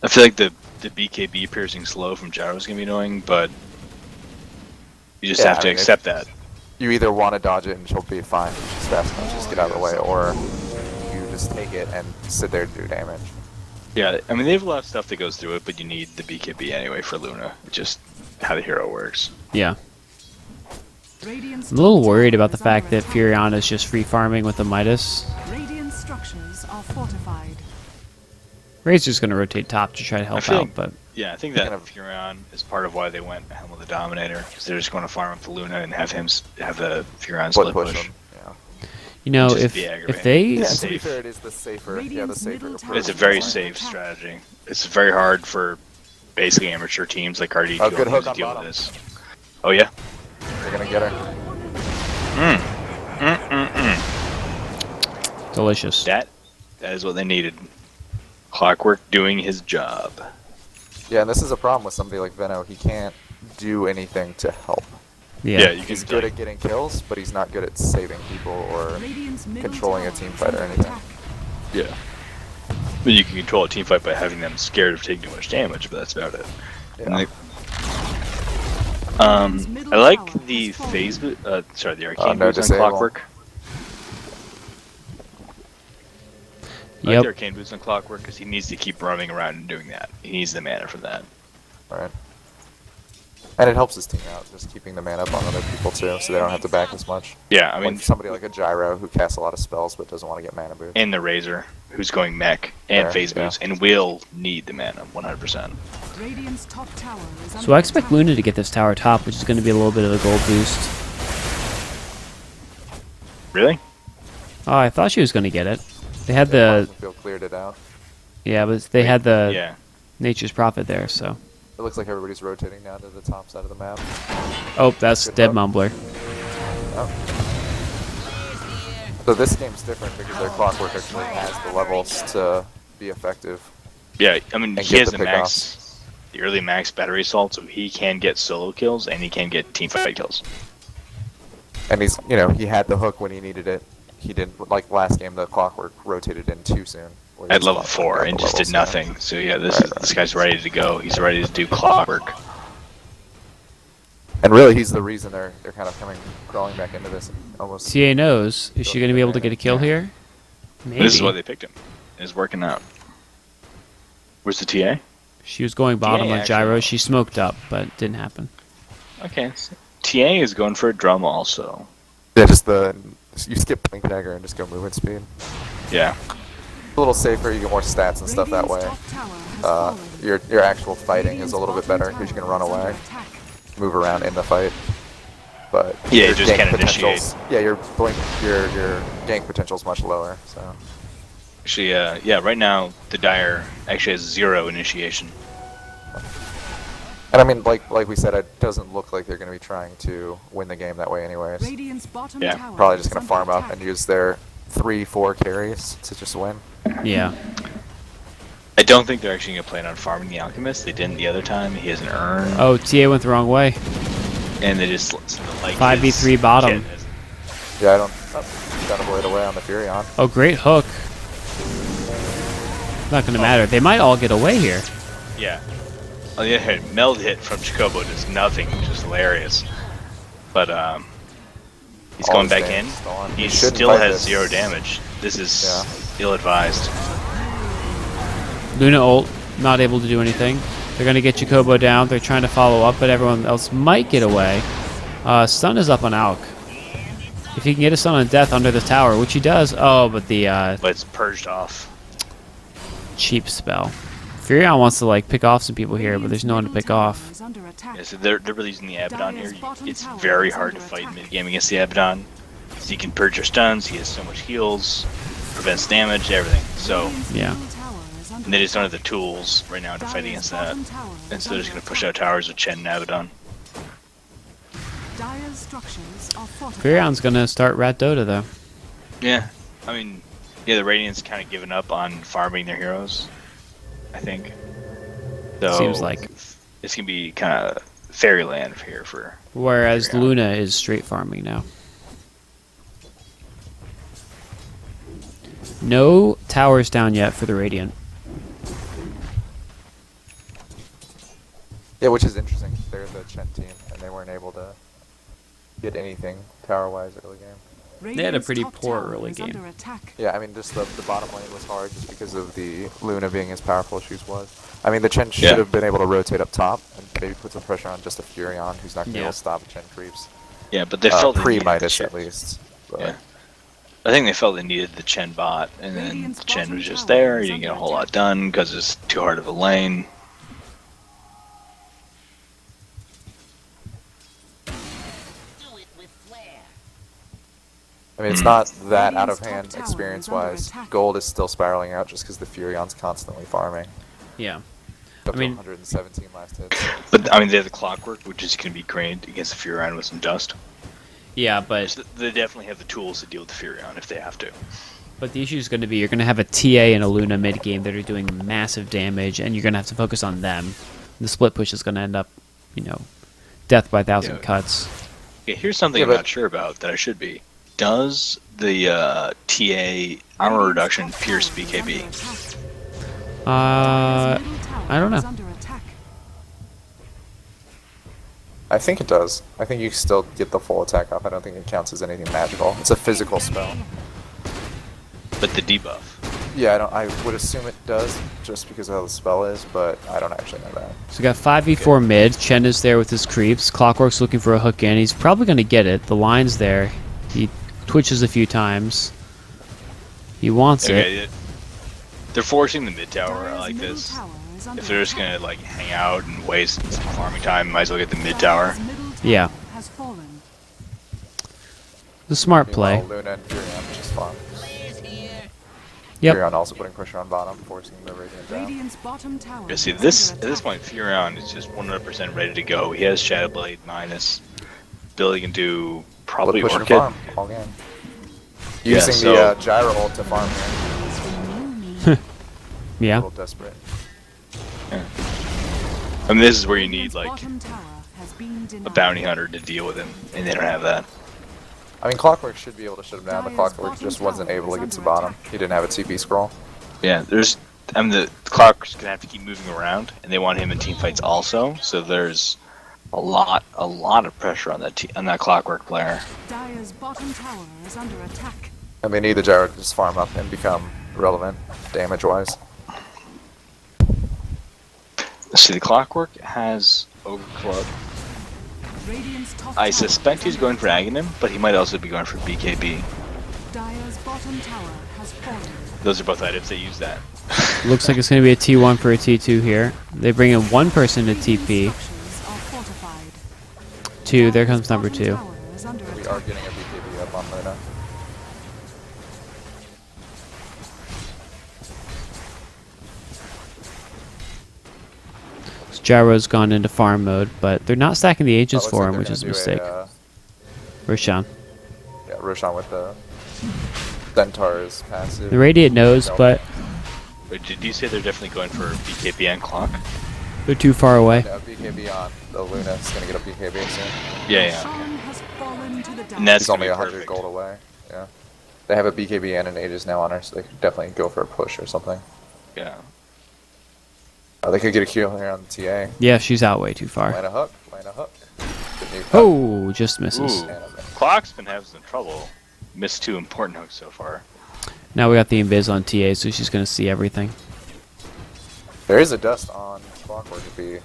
I feel like the BKB piercing slow from Gyro is gonna be annoying, but you just
Yeah,
have
I
to
mean,
accept that.
You either want to dodge it and she'll be fine, she's fast enough, just get out of the way, or you just take it and sit there to do damage.
Yeah, I mean, they have a lot of stuff that goes through it, but you need the BKB anyway for Luna. It's just how the hero works.
Yeah. I'm a little worried about the fact that Furion is just free farming with the Midas.
Radiant structures are fortified.
Razor's going to rotate top to try to help
feel
out,
like-
but
Yeah, I think that
Kind of-
Furion is part of why they went Helm of the Dominator, because they're just going to farm up the Luna and have have the Furion
Split
split
push
push.
him. Yeah.
you know,
Just
if
be
if
aggravating.
they
Yeah, and to be
Safe.
fair, it is the safer,
Radiant's
safer
middle
approach.
tower
It's a very
Attack.
safe strategy. It's very hard for basically amateur teams like RD2L
Oh, good hook
to
on
deal with
bottom.
this. Oh yeah?
They're gonna get her.
delicious.
That is what they needed. Clockwork doing his job.
Yeah, and this is a problem with somebody like Veno. He can't do anything to help.
Yeah.
you can
He's good at getting kills, but he's not good at saving people or
Radiant's middle
controlling a
tower
team
is
fight or
under
anything.
attack.
Yeah. But you can control a team fight by having them scared of taking too much damage, but that's about it. And
Yeah.
they- I like the phase boot. The arcane
no
boots on
disable.
Clockwork. I like
Yep.
the arcane boots on Clockwork because he needs to keep roaming around and doing that. He needs the mana for that.
Right. And it helps his team out, just keeping the mana up on other people too, so they don't have to back as much.
Yeah, I mean,
Like somebody like a Gyro who casts a lot of spells but doesn't want to get mana boost.
and the Razor, who's going mech and
Fair,
phase
yeah.
boots, and will need the mana 100%.
Radiant's top tower is
So
under
I expect
attack.
Luna to get this tower top, which is going to be a little bit of a gold boost.
Really?
Oh, I thought she was going to get it. They had
Yeah,
the
Field cleared it out.
but they had the
Yeah.
Nature's Prophet there. So
It looks like everybody's rotating now to the top side of the map.
that's
Good
Dead
hook.
Mumbler.
Oh. So this game's different because their Clockwork actually has the levels to be effective.
Yeah, I mean,
And
he
get
has
the
the max, the early max battery assault, so he can get solo kills and he can get team fight kills.
And he's, he had the hook when he needed it. He didn't, like last game, the Clockwork rotated in too soon.
At
whereas
level
Clockwork
4
got
and
the
just did
levels, yeah.
nothing. So yeah, this
Right,
is
right.
this guy's ready to go. He's ready to do Clockwork.
And really, he's the reason they're kind of crawling back into this. Almost.
TA knows. Is she going to be able to get a kill here? Maybe.
This is why they picked him. It's working out. Where's the TA?
She was going bottom on
actually-
Gyro. She smoked up, but it didn't happen.
Okay. TA is going for a drum also.
Yeah, you skip Blink Dagger and just go movement speed.
Yeah.
A little safer, you get more stats and stuff that way.
Radiant's top tower has fallen.
Your actual fighting is
Radiant's
a little bit
bottom
better because you can
tower
run
is under
away,
attack.
move around in the fight. But
Yeah,
your
you just
gank
can't
potential's-
initiate.
Yeah, your gank potential's much lower. So
Actually, yeah. Right now, the Dire actually has 0 initiation.
and I mean, like we said, it doesn't look like they're going to be trying to win the game that way, anyways.
Radiant's bottom
Yeah,
tower
Probably just
is
going to
under
farm up
attack.
and use their 3-4 carries to just win.
Yeah.
I don't think they're actually going to plan on farming the Alchemist. They didn't the other time. He has an urn,
Oh, TA went the wrong way.
and they just like
5v3
his
bottom.
kit as-
Yeah, I don't. Got to blade away on the Furion.
Oh, great hook. Not going to matter. They might all get away here.
Yeah. On the other hand, meld hit from Chocobo does nothing, which is hilarious. But He's
all
going
his
back in.
damage is stolen.
He
shouldn't
still
fight
has
this.
0 damage. This is
Yeah.
ill-advised.
Luna ult, not able to do anything. They're going to get Jacobo down. They're trying to follow up, but everyone else might get away. Stun is up on Alk. If he can get a stun on Death under the tower, which he does. Oh, but the
But it's purged off.
cheap spell. Furion wants to like pick off some people here, but there's no one to pick off.
Is under attack.
Yeah, so they're really using the Abaddon here.
Dire's bottom
It's
tower
very
is
hard to
under
fight
attack.
mid-game against the Abaddon. So you can purge your stuns, he has so much heals, prevents damage, everything. So,
Radiant's
Yeah.
middle tower is under
and they just don't have
attack.
the tools right now to fight
Dire's
against that.
bottom tower
And
is
so they're just
under
going to push
attack.
out towers with Chen and Abaddon.
Dire's structures are fortified.
Furion's going to start Rat Dota though.
Yeah, I mean, yeah, the Radiant's kind of given up on farming their heroes, I think. So
Seems like.
it's going to be kind of fairyland here for...
Whereas
Furion.
Luna is straight farming now. No towers down yet for the Radiant.
Yeah, which is interesting. They're the Chen team, and they weren't able to get anything tower-wise early game.
They had a
Radiant's
pretty
top
poor
tower
early
is
game.
under attack.
Yeah, I mean, just the bottom lane was hard just because of the Luna being as powerful as she was. I mean, the Chen should
Yeah.
have been able to rotate up top and maybe put some pressure on just a Furion, who's not going to be
Yeah.
able to stop Chen creeps.
Yeah, but they felt they needed the
Pre-Midas,
Chen.
at least. But
Yeah. I think they felt they needed the Chen bot, and then
Radiant's
the Chen
bottom
was just
tower
there.
is
You didn't get a
under
whole lot
attack.
done because it's too hard of a lane.
I mean, it's not that out
Radiant's
of
top
hand
tower is
experience-wise.
under attack.
Gold is still spiraling out just because the Furion's constantly farming.
Yeah.
Up
I mean-
to 117 last hits.
But I mean, they have the Clockwork, which is going to be great against the Furion with some dust.
Yeah, but
So they definitely have the tools to deal with the Furion if they have to.
the issue is going to be you're going to have a TA and a Luna mid game that are doing massive damage, and you're going to have to focus on them. The split push is going to end up, death by 1,000
Yeah.
cuts.
Okay, here's something
Yeah,
I'm
but-
not sure about that I should be. Does the TA armor reduction pierce BKB?
I don't know.
I think it does. I think you still get the full attack off. I don't think it counts as anything magical. It's a physical spell.
But the debuff.
Yeah, I would assume it does, just because of how the spell is, but I don't actually know that.
So we got 5v4 mid. Chen is there with his creeps. Clockwork's looking for a hook in. He's probably going to get it. The line's there. He twitches a few times. He wants it.
Okay, they're forcing the mid tower. I like this. If they're just gonna like hang out and waste some farming time, might as well get the mid tower.
Yeah.
Has fallen.
The smart play.
Meanwhile, Luna and Furion just farm.
Yep.
Furion also putting pressure on bottom, forcing the Radiant down.
Radiant's bottom tower.
Yeah, see,
is
this
under
at this
attack.
point, Furion is just 100% ready to go. He has Shadowblade minus. Billy can do probably
Push and
Orchid.
farm all game.
Yeah,
Using
so-
the Gyro ult to farm here. A
Yeah.
little desperate.
I mean, this is where you need
Radiant's
like
bottom tower has been
a
denied.
bounty hunter to deal with him, and they don't have that.
I mean, Clockwork should be able to shut him down. The
Dire's
Clockwork
bottom
just wasn't
tower
able to
is
get to
under
bottom.
attack.
He didn't have a TP scroll.
Yeah, the clock's gonna have to keep moving around, and they want him in team fights also. So there's a lot of pressure on that Clockwork player.
Dire's bottom tower is under attack.
And they need the Gyro to just farm up and become relevant damage-wise.
See, the Clockwork has Ogre Club.
Radiant's top
I
tower
suspect
is
he's
under
going for
attack.
Aghanim, but he might also be going for BKB.
Dire's bottom tower has fallen.
Those are both items that use that.
Looks like it's going to be a T1 for a T2 here. They bring in one person to TP.
Radiant structures are fortified.
Two. There
Dire's
comes number
bottom
2.
tower is under
We
attack.
are getting a BKB up on Luna.
Gyro's gone into farm mode, but they're not stacking the agents
Looks
for
like
him,
they're
which
gonna
is a
do
mistake. Roshan.
Yeah, Roshan with the Centaur's passive.
The Radiant knows, but
But did you say they're definitely going for BKB and Clock?
they're too far away.
Yeah, BKB on the Luna. It's gonna get a BKB soon.
Yeah.
Roshan has fallen to the
And that's
He's
gonna
only
be
100
perfect.
gold away. Yeah. They have a BKB and an Aegis now on her, so they could definitely go for a push or something.
Yeah.
They could get a kill here on the TA.
Yeah, she's out way too far.
Land a hook. Land a hook. Good new cut.
Oh, just misses.
Ooh.
And a miss.
Clock's been having some trouble. Missed 2 important hooks so far.
Now we got the invis on TA, so she's going to see everything.
There is a dust on Clockwork to be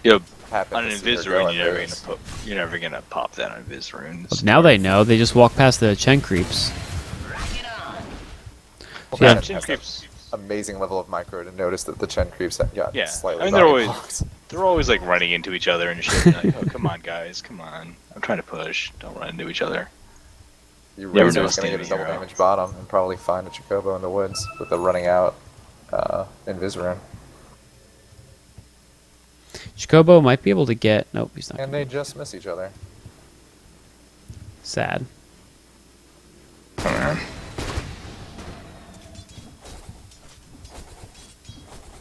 You know,
happy
on an
to see her
invis
go
rune,
like this.
you're never gonna pop that on invis runes.
Now they know. They just walk past the Chen creeps.
Well,
Yeah.
Chen
Chen
has
creeps.
that amazing level of micro to notice that the Chen creeps have got
Yeah,
slightly
I mean, they're
body
always-
blocks.
They're always like running into each other and shit. Like, oh, come on, guys, come on. I'm trying to push. Don't run into each other.
Your
Never
Razor
know
is going to get a
standing
double
hero.
damage bottom and probably find a Chocobo in the woods with the running out invis rune.
Chocobo might be able to get... Nope, he's not.
And they just miss each other.
Sad.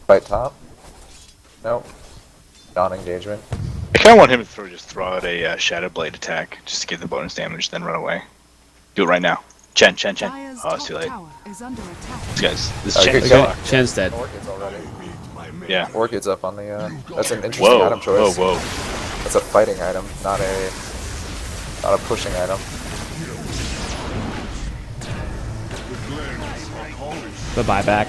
Fight top? Nope. Non-engagement.
I kind of want him to just throw out a Shadow Blade attack just to get the bonus damage, then run away. Do it right now. Chen.
Dire's
Oh, it's too
top
late.
tower is under attack.
These guys, this
Oh,
Chen
good
is
go.
fucked.
Chen's dead.
Orchid's already.
Yeah.
Orchid's up on the, that's an interesting
Whoa,
item choice.
whoa.
That's a fighting item, not a pushing item.
The buyback.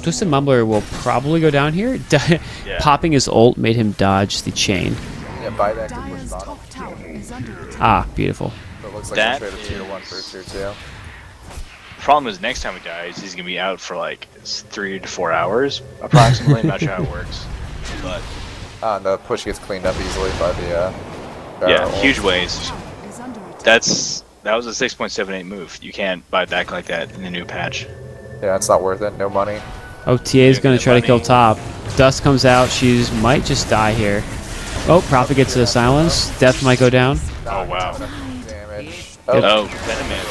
Twisted Mumbler will probably go down here.
Yeah.
Popping his ult made him dodge the chain.
Yeah, buyback can push
Dire's
bottom.
top tower is under attack.
Ah, beautiful.
So it looks like
That
they traded 2 to 1 for a
is-
tier 2.
Problem is, next time he dies, he's gonna be out for like 3 to 4 hours, approximately. I'm not sure how it works, but
And the push gets cleaned up easily by the
yeah,
barrel.
huge waste.
Tower is under attack.
That was a 6.78 move. You can't buy back like that in the new patch.
Yeah, it's not worth it. No money.
Oh, TA is
You're
going
gonna
to try to kill
money.
top. Dust comes out. She might just die here. Oh, Prophet gets the silence. Death might go down.
Oh wow.
Damage.
Good.
Oh, Venom Man.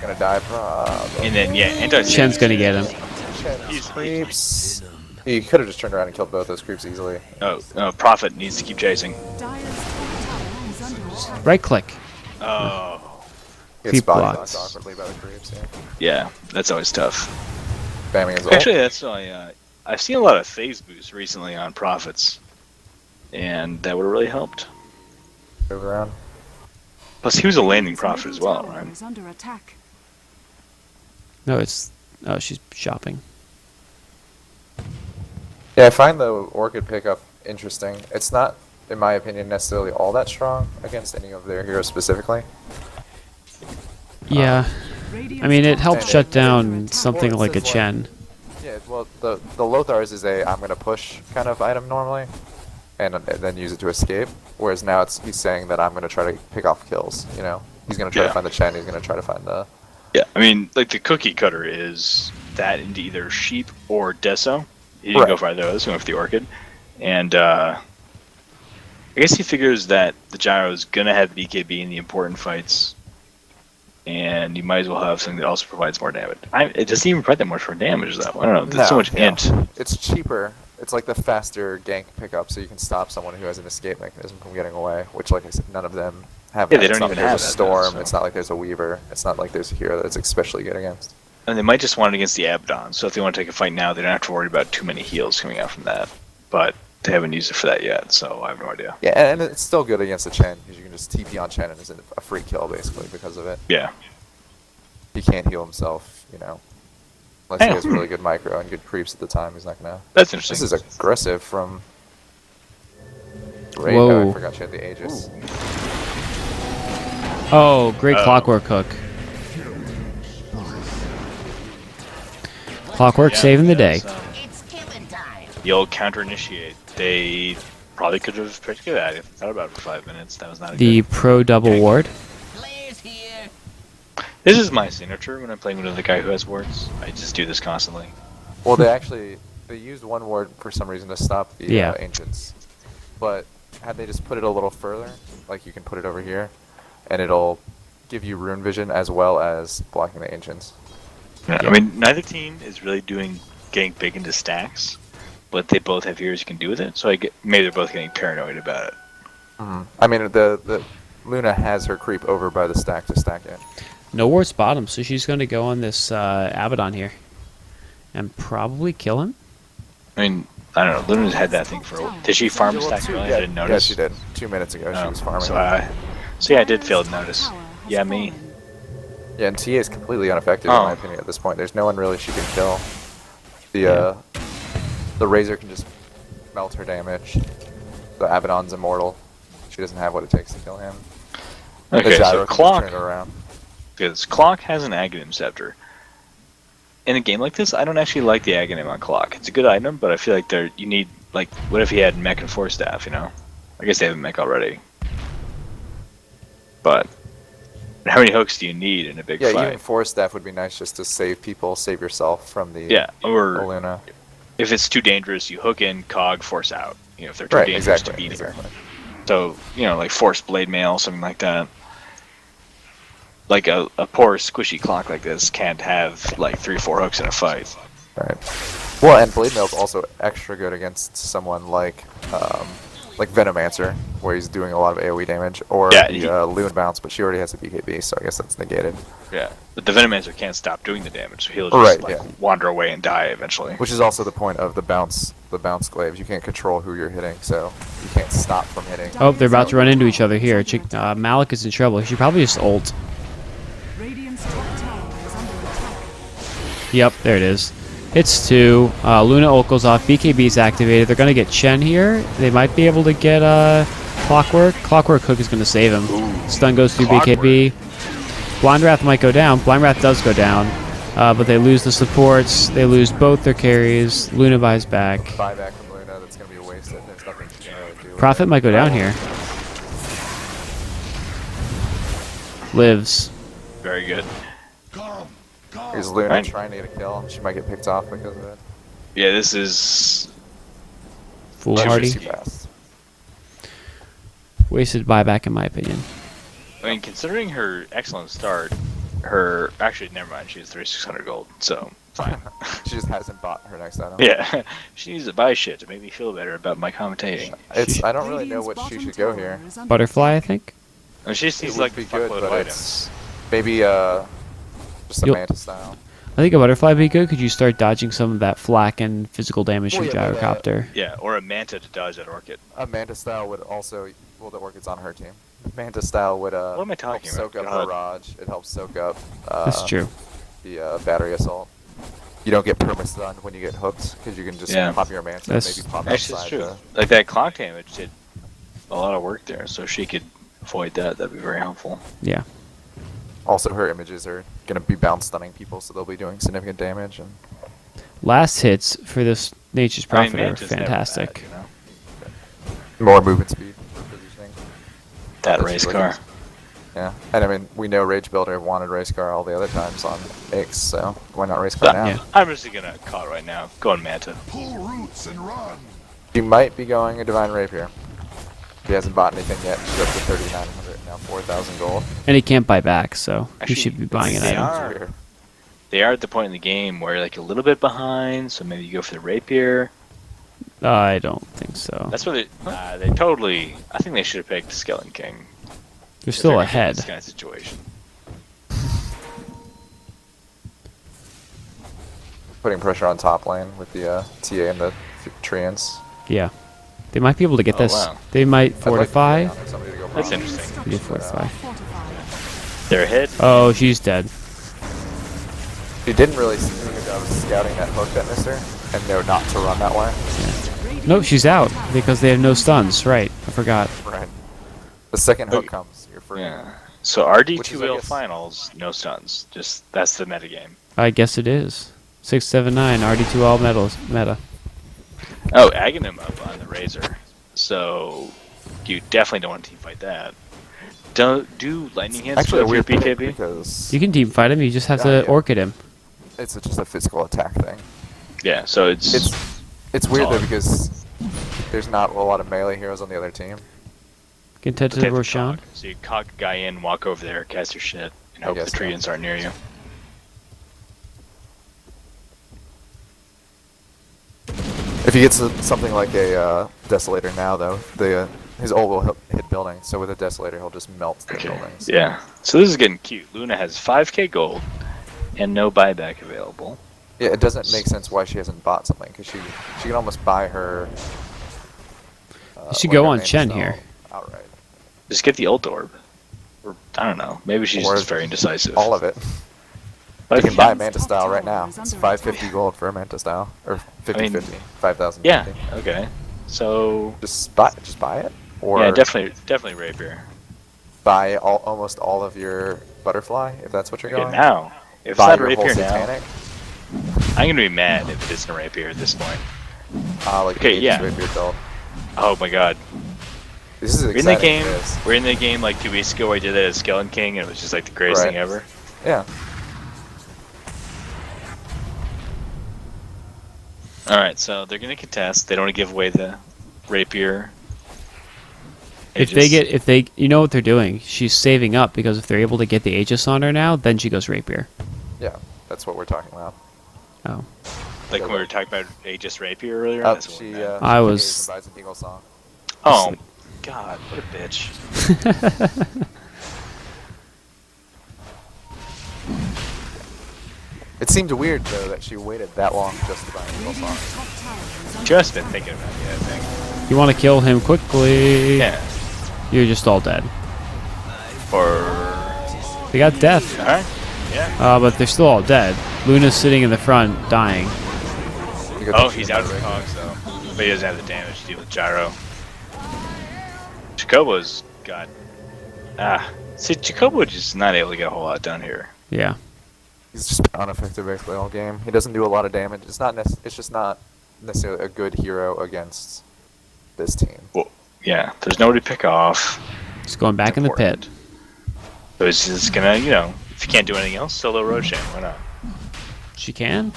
Gonna die probably.
And then yeah, anti.
Chen's going to get him.
He's-
Creeps. He could have just turned around and killed both those creeps easily.
Oh, Prophet needs to keep chasing.
Dire's top tower is under attack.
Right click.
Oh,
He
Creep
gets body
blocks.
blocked awkwardly by the creeps. Yeah.
yeah, that's always tough.
Spamming his ult.
Actually, that's why I've seen a lot of phase boosts recently on Prophets, and that would have really helped.
Move around.
Plus, he was a landing
His
Prophet as
middle
well,
tower
right?
is under attack.
No, it's... Oh, she's shopping.
Yeah, I find the Orchid pickup interesting. It's not, in my opinion, necessarily all that strong against any of their heroes specifically.
Yeah.
Radiant's
I mean, it
top
helped
tower
shut
is under
down
attack.
something
Well,
like a
it's just
Chen.
Yeah, well, the Lothar's is a I'm gonna push kind of item normally, and then use it to escape. Whereas now he's saying that I'm gonna try to pick off kills. You know, he's gonna try
Yeah.
to find the Chen. He's gonna try to find the.
Yeah, I mean, like the cookie cutter is that into either sheep or deso. You can
Right.
go for either of those, going for the orchid. And I guess he figures that the gyro is gonna have BKB in the important fights, and you might as well have something that also provides more damage. It doesn't even provide that much more damage, though. I don't know. There's so
No,
much
yeah.
int.
It's cheaper. It's like the faster gank pickup, so you can stop someone who has an escape mechanism from getting away. Which, like I said, none of them have.
Yeah,
that.
they
It's
don't
not
even
like there's
have
a
that, though,
storm.
so.
It's not like there's a Weaver. It's not like there's a hero that's especially good against.
And they might just want it against the Abaddon, so if they want to take a fight now, they don't have to worry about too many heals coming out from that. But they haven't used it for that yet, so I have no idea.
Yeah, and it's still good against the Chen because you can just TP on Chen and it's a free kill basically because of it.
Yeah.
He can't heal himself, you know. Unless he has really good micro and good creeps at the time, he's not gonna.
That's interesting.
This is aggressive from. Ray.
Whoa.
Oh, I forgot she had the Aegis.
Oh, great
Oh.
clockwork hook. Clockwork
Yeah,
saving the day.
that's, the old counter initiate. They probably could have predicted that if they thought about it for 5 minutes. That was not a
The
good.
pro double ward.
This is my signature when I'm playing with another guy who has wards. I just do this constantly.
Well, they used one ward for some reason to stop the
Yeah.
ancients, but had they just put it a little further, like you can put it over here, and it'll give you rune vision as well as blocking the ancients.
Yeah, I mean, neither team is really doing getting big into stacks, but they both have heroes you can do with it. So maybe they're both getting paranoid about it.
I mean, the Luna has her creep over by the stack to stack it.
No wards bottom, so she's going to go on this Abaddon here. And probably kill him?
I mean, I don't know. Luna's had that thing for a while. Did she farm stack early? I didn't notice.
Yeah, she did. 2 minutes ago, she
Oh,
was farming.
So yeah, I did fail to
Dire's
notice.
tower has
Yeah, me.
fallen.
Yeah, and TA is completely unaffected in
Oh.
my opinion at this point. There's no one really she can kill.
Yeah.
The Razor can just melt her damage. The Abaddon's immortal. She doesn't have what it takes to kill him.
Okay,
the
so
Gyro can
Clock,
just turn it around.
because Clock has an Aghanim Scepter. In a game like this, I don't actually like the Aghanim on Clock. It's a good item, but I feel like you need, like, what if he had Mech and Force Staff, you know? I guess they have a Mech already. But, how many hooks do you need in a big
Yeah,
fight?
even Force Staff would be nice just to save people, save yourself from the
Yeah, or
Luna.
if it's too dangerous, you hook in, Cog, Force out. You know, if they're too
Right,
dangerous
exactly.
to beat her.
exactly.
So, you know, like Force Blade Mail, something like that. Like a poor squishy Clock like this can't have like 3 or 4 hooks in a fight.
Right. Well, and Blade Mail's also extra good against someone like Venomancer, where he's doing a lot of AoE damage, or
Yeah,
the Loon Bounce, but she already has a BKB, so I guess that's negated.
Yeah, but the Venomancer can't stop doing the damage, so he'll just
Right,
like
yeah.
wander away and die eventually.
Which is also the point of the bounce glaives. You can't control who you're hitting, so you can't stop from hitting.
Oh, they're about to run into each other here. Malik is in trouble. He should probably just ult.
Radiant's top tower is under attack.
Yep, there it is. Hits 2. Luna ult goes off. BKB is activated. They're going to get Chen here. They might be able to get Clockwork. Clockwork Hook is going to save him. Stun goes through
Clockwork.
BKB. Blind Wrath might go down. Blind Wrath does go down. But they lose the supports. They lose both their carries. Luna buys back.
Buyback from Luna, that's going to be wasted. There's nothing she can really do. with
Prophet
it.
might go down here. Lives.
Very good.
Here's Luna
Right.
trying to get a kill, and she might get picked off because of it.
Yeah, this is
Foolhardy.
Too fast.
Wasted buyback in my opinion.
I mean, considering her excellent start, actually never mind, she has 3600 gold, so fine.
She just hasn't bought her next item.
Yeah, she needs to buy shit to make me feel better about my commentating.
I don't really know what she should go here.
Butterfly, I think.
I mean, she just
It
needs
would
like
be
a
good,
fuckload
but
of
it's
items.
maybe just a
You'll-
Manta style.
I think a butterfly would be good. Could you start dodging some of that flak and physical damage from
Well, yeah, but,
Gyrocopter?
Yeah, or a Manta to dodge that Orchid.
A Manta style would also, well, the Orchid's on her team. Manta style would
What am I talking
help soak
about?
up
God.
Barrage. It helps soak up
That's true.
the battery assault. You don't get perma-stunned when you get hooked because you can just
Yeah.
pop your Manta
That's-
and maybe pop
Actually,
outside.
it's true. Like that Clock damage did a lot of work there, so if she could avoid that. That'd be very helpful.
Yeah.
Also, her images are going to be bounce stunning people, so they'll be doing significant damage. And
Last hits for this Nature's
I mean,
Prophet are
Manta's never
fantastic.
bad, you know?
more movement speed for positioning.
That
That's
race
really
car.
good. Yeah, and I mean, we know Rage Builder wanted Race Car all the other times on X, so why not Race Car now?
Yeah.
I'm just gonna call it right now. Go on Manta.
Pull roots and run.
She might be going a Divine Rapier. He hasn't bought anything yet. She's up to 3,900 now, 4,000 gold.
And he can't buy back, so
Actually,
he should be buying an
they
item.
are.
Weird.
They are at the point in the game where like a little bit behind, so maybe you go for the rapier.
I don't think so.
That's what they totally. I think they should have picked Skeleton King.
They're
if
still
they're gonna get
ahead.
This kind of situation.
Putting pressure on top lane with the TA and the Treants.
Yeah. They might be able to get
Oh,
this.
wow.
They might
I'd like to
fortify.
get somebody to go
That's
bronze.
interesting.
Yeah, fortify.
They're ahead.
Oh, she's dead.
She didn't really do a good job of scouting that hook that missed her, and know not to run that way.
Nope, she's out because they have no stuns. Right, I forgot.
Right. The second hook
Okay.
comes, you're free.
Yeah. So
Which is, I
RD2L
guess-
finals, no stuns. Just that's the metagame.
I guess it is. 679 RD2L meta.
Oh, Aghanim up on the Razor. So you definitely don't want to team fight that. Don't do lightning hits
Actually, a
with your
weird pick
BKB.
because
You can team fight him. You just have
Yeah,
to
yeah.
orchid him.
it's just a physical attack thing.
Yeah. So it's
It's weird though
odd.
because there's not a lot of melee heroes on the other team.
Get touch
Protect the
Roshan.
cog. So you cog a guy in, walk over there, cast your shit, and
I
hope the
guess so.
treants aren't near you.
If he gets something like a Desolator now, though, his ult will hit buildings. So with a Desolator, he'll just melt the buildings.
Yeah. So this is getting cute. Luna has 5k gold and no buyback available.
Yeah, it doesn't make sense why she hasn't bought something because she can almost buy her.
You should
like
go
her
on
main
Chen
style
here.
Outright.
Just get the ult orb. Or, I don't know. Maybe she's
Or
just very indecisive.
All of it.
But
You can
yeah,
buy Manta Style right now. It's 550 gold for a Manta Style, or 5050, 5,000.
Yeah. Okay. So.
Just buy it, or
Yeah, definitely rapier.
buy almost all of your butterfly if that's what you're
Okay,
going.
now if it's
Buy
not
your whole
rapier now,
satanic.
I'm gonna be mad if it isn't a rapier at this point.
Like
Okay,
the
yeah.
rapier build.
Oh my god.
This is
We're in the
exciting.
game.
it is.
We're in the game like 2 weeks ago. I did that at Skeleton King, and it was just like the greatest
Right.
thing ever.
Yeah.
All right, so they're gonna contest. They don't want to give away the rapier.
You know what they're doing? She's saving up because if they're able to get the Aegis on her now, then she goes rapier.
Yeah. That's what we're talking about.
Oh,
Like when we were talking about Aegis rapier earlier.
Oh,
that's what we
she.
meant.
I
she
was-
buys an Eagle song.
Oh, God, what a bitch.
It seemed weird though that she waited that long just to buy an Eagle song.
Radiant's top tower is under
Just been thinking about it, I think.
you want to kill him quickly?
Yeah.
You're just all dead.
Or.
They got death,
All right. Yeah.
but they're still all dead. Luna's sitting in the front, dying.
You got
Oh,
the
he's
shit
out of
the
the
ring.
cogs though, but he doesn't have the damage to deal with gyro. Jacobo's got. See, Jacobo just not able to get a whole lot done here.
Yeah.
He's just ineffective basically all game. He doesn't do a lot of damage. It's not. It's just not necessarily a good hero against this team.
Well, yeah, there's nobody to pick off.
Just going back in the pit.
Important. So it's just gonna, if you can't do anything else, solo Roshan. Why not?
She can?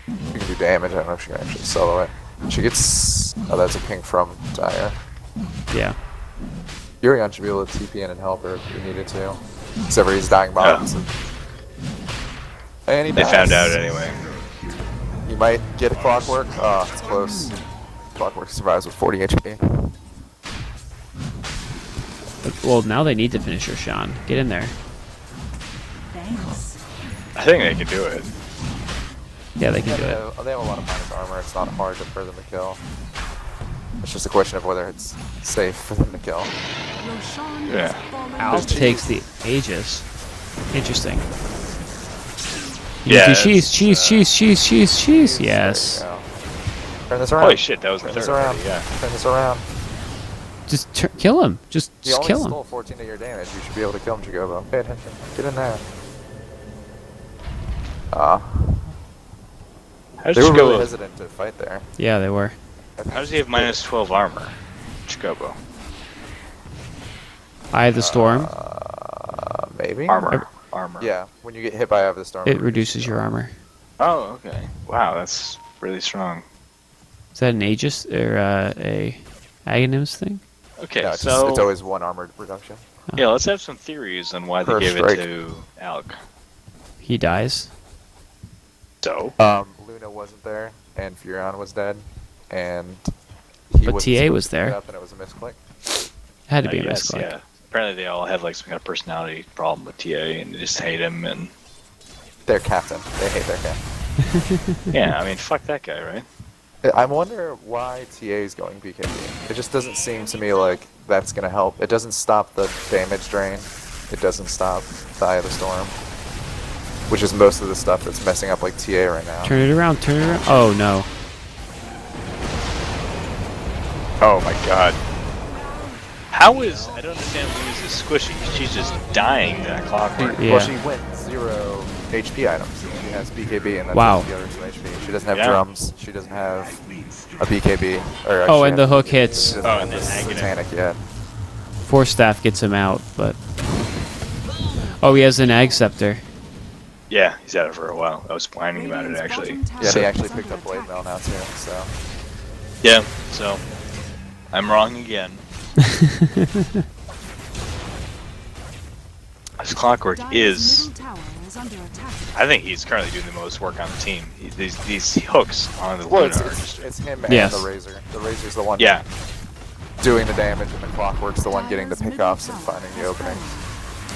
She can do damage. I don't know if she can actually solo it. She gets. Oh, that's a ping from Dire.
Yeah.
Yurion should be able to TP in and help her if he needed to. Except for he's dying bottom. So. And he
They
dies.
found out anyway.
He might get a clockwork. Oh, it's close. Clockwork survives with 40 HP.
Well, now they need to finish her, Sean. Get in there.
Thanks.
I think they can do it.
Yeah, they can do
they
it.
have a lot of minus armor. It's not hard for them to kill. It's just a question of whether it's safe for them to kill.
Roshan
Yeah.
has fallen
Alf
to
takes the Aegis. Interesting.
Yeah,
Cheese. Yes.
There you go. Turn this around.
Holy shit, that was the
Turn
third
this around.
already, yeah.
Turn this around.
Just kill him. Just
You only
kill him.
stole 14 of your damage. You should be able to kill him, Jacobo. Pay attention. Get in there.
How does
They were really
Jacobo,
hesitant to fight there.
Yeah, they were.
how does he have minus 12 armor? Jacobo.
Eye of the Storm.
Maybe?
Armor.
Yeah, when you get hit by Eye of the Storm.
It reduces your armor.
Oh, okay. Wow, that's really strong.
Is that an Aegis or a Aghanim's thing?
Okay,
No, it's,
so
it's always one armored reduction.
yeah, let's have some theories on why they
First
gave
strike.
it to Alec.
He dies.
So
Luna wasn't there, and Furion was dead, and
But
wasn't
TA
supposed
was
to
there.
pick it up, and it was a misclick.
Had to
I
be a
guess,
misclick.
yeah. Apparently they all have like some kind of personality problem with TA and they just hate him and
Their captain. They hate their captain.
yeah, I mean fuck that guy, right?
I wonder why TA is going BKB. It just doesn't seem to me like that's going to help. It doesn't stop the damage drain. It doesn't stop the Eye of the Storm. Which is most of the stuff that's messing up like TA right now.
Turn it around. Oh, no.
Oh my god. How is I don't understand Luna's is squishy. She's just dying to that clockwork.
Yeah.
Well, she went 0 HP items. She has BKB, and that's
Wow.
the other 2 HP. She doesn't have
Yeah.
drums. She doesn't have a BKB. Or
Oh,
actually
and the
have-
hook
She
hits.
doesn't
Oh,
have
and
the
then Aghanim.
Satanic yet.
Force Staff gets him out, but... Oh, he has an Ag Scepter.
Yeah, he's had it for a while. I was whining about it actually.
Yeah,
So-
they actually picked up Blade Mail now too, so.
Yeah, so I'm wrong again. This clockwork is I think he's currently doing the most work on the team. These hooks on the
Well,
Luna are
it's
just
him and
Yes.
the Razor. The Razor's the one
yeah.
doing the damage, and the Clockwork's the one getting the pickoffs and finding the openings.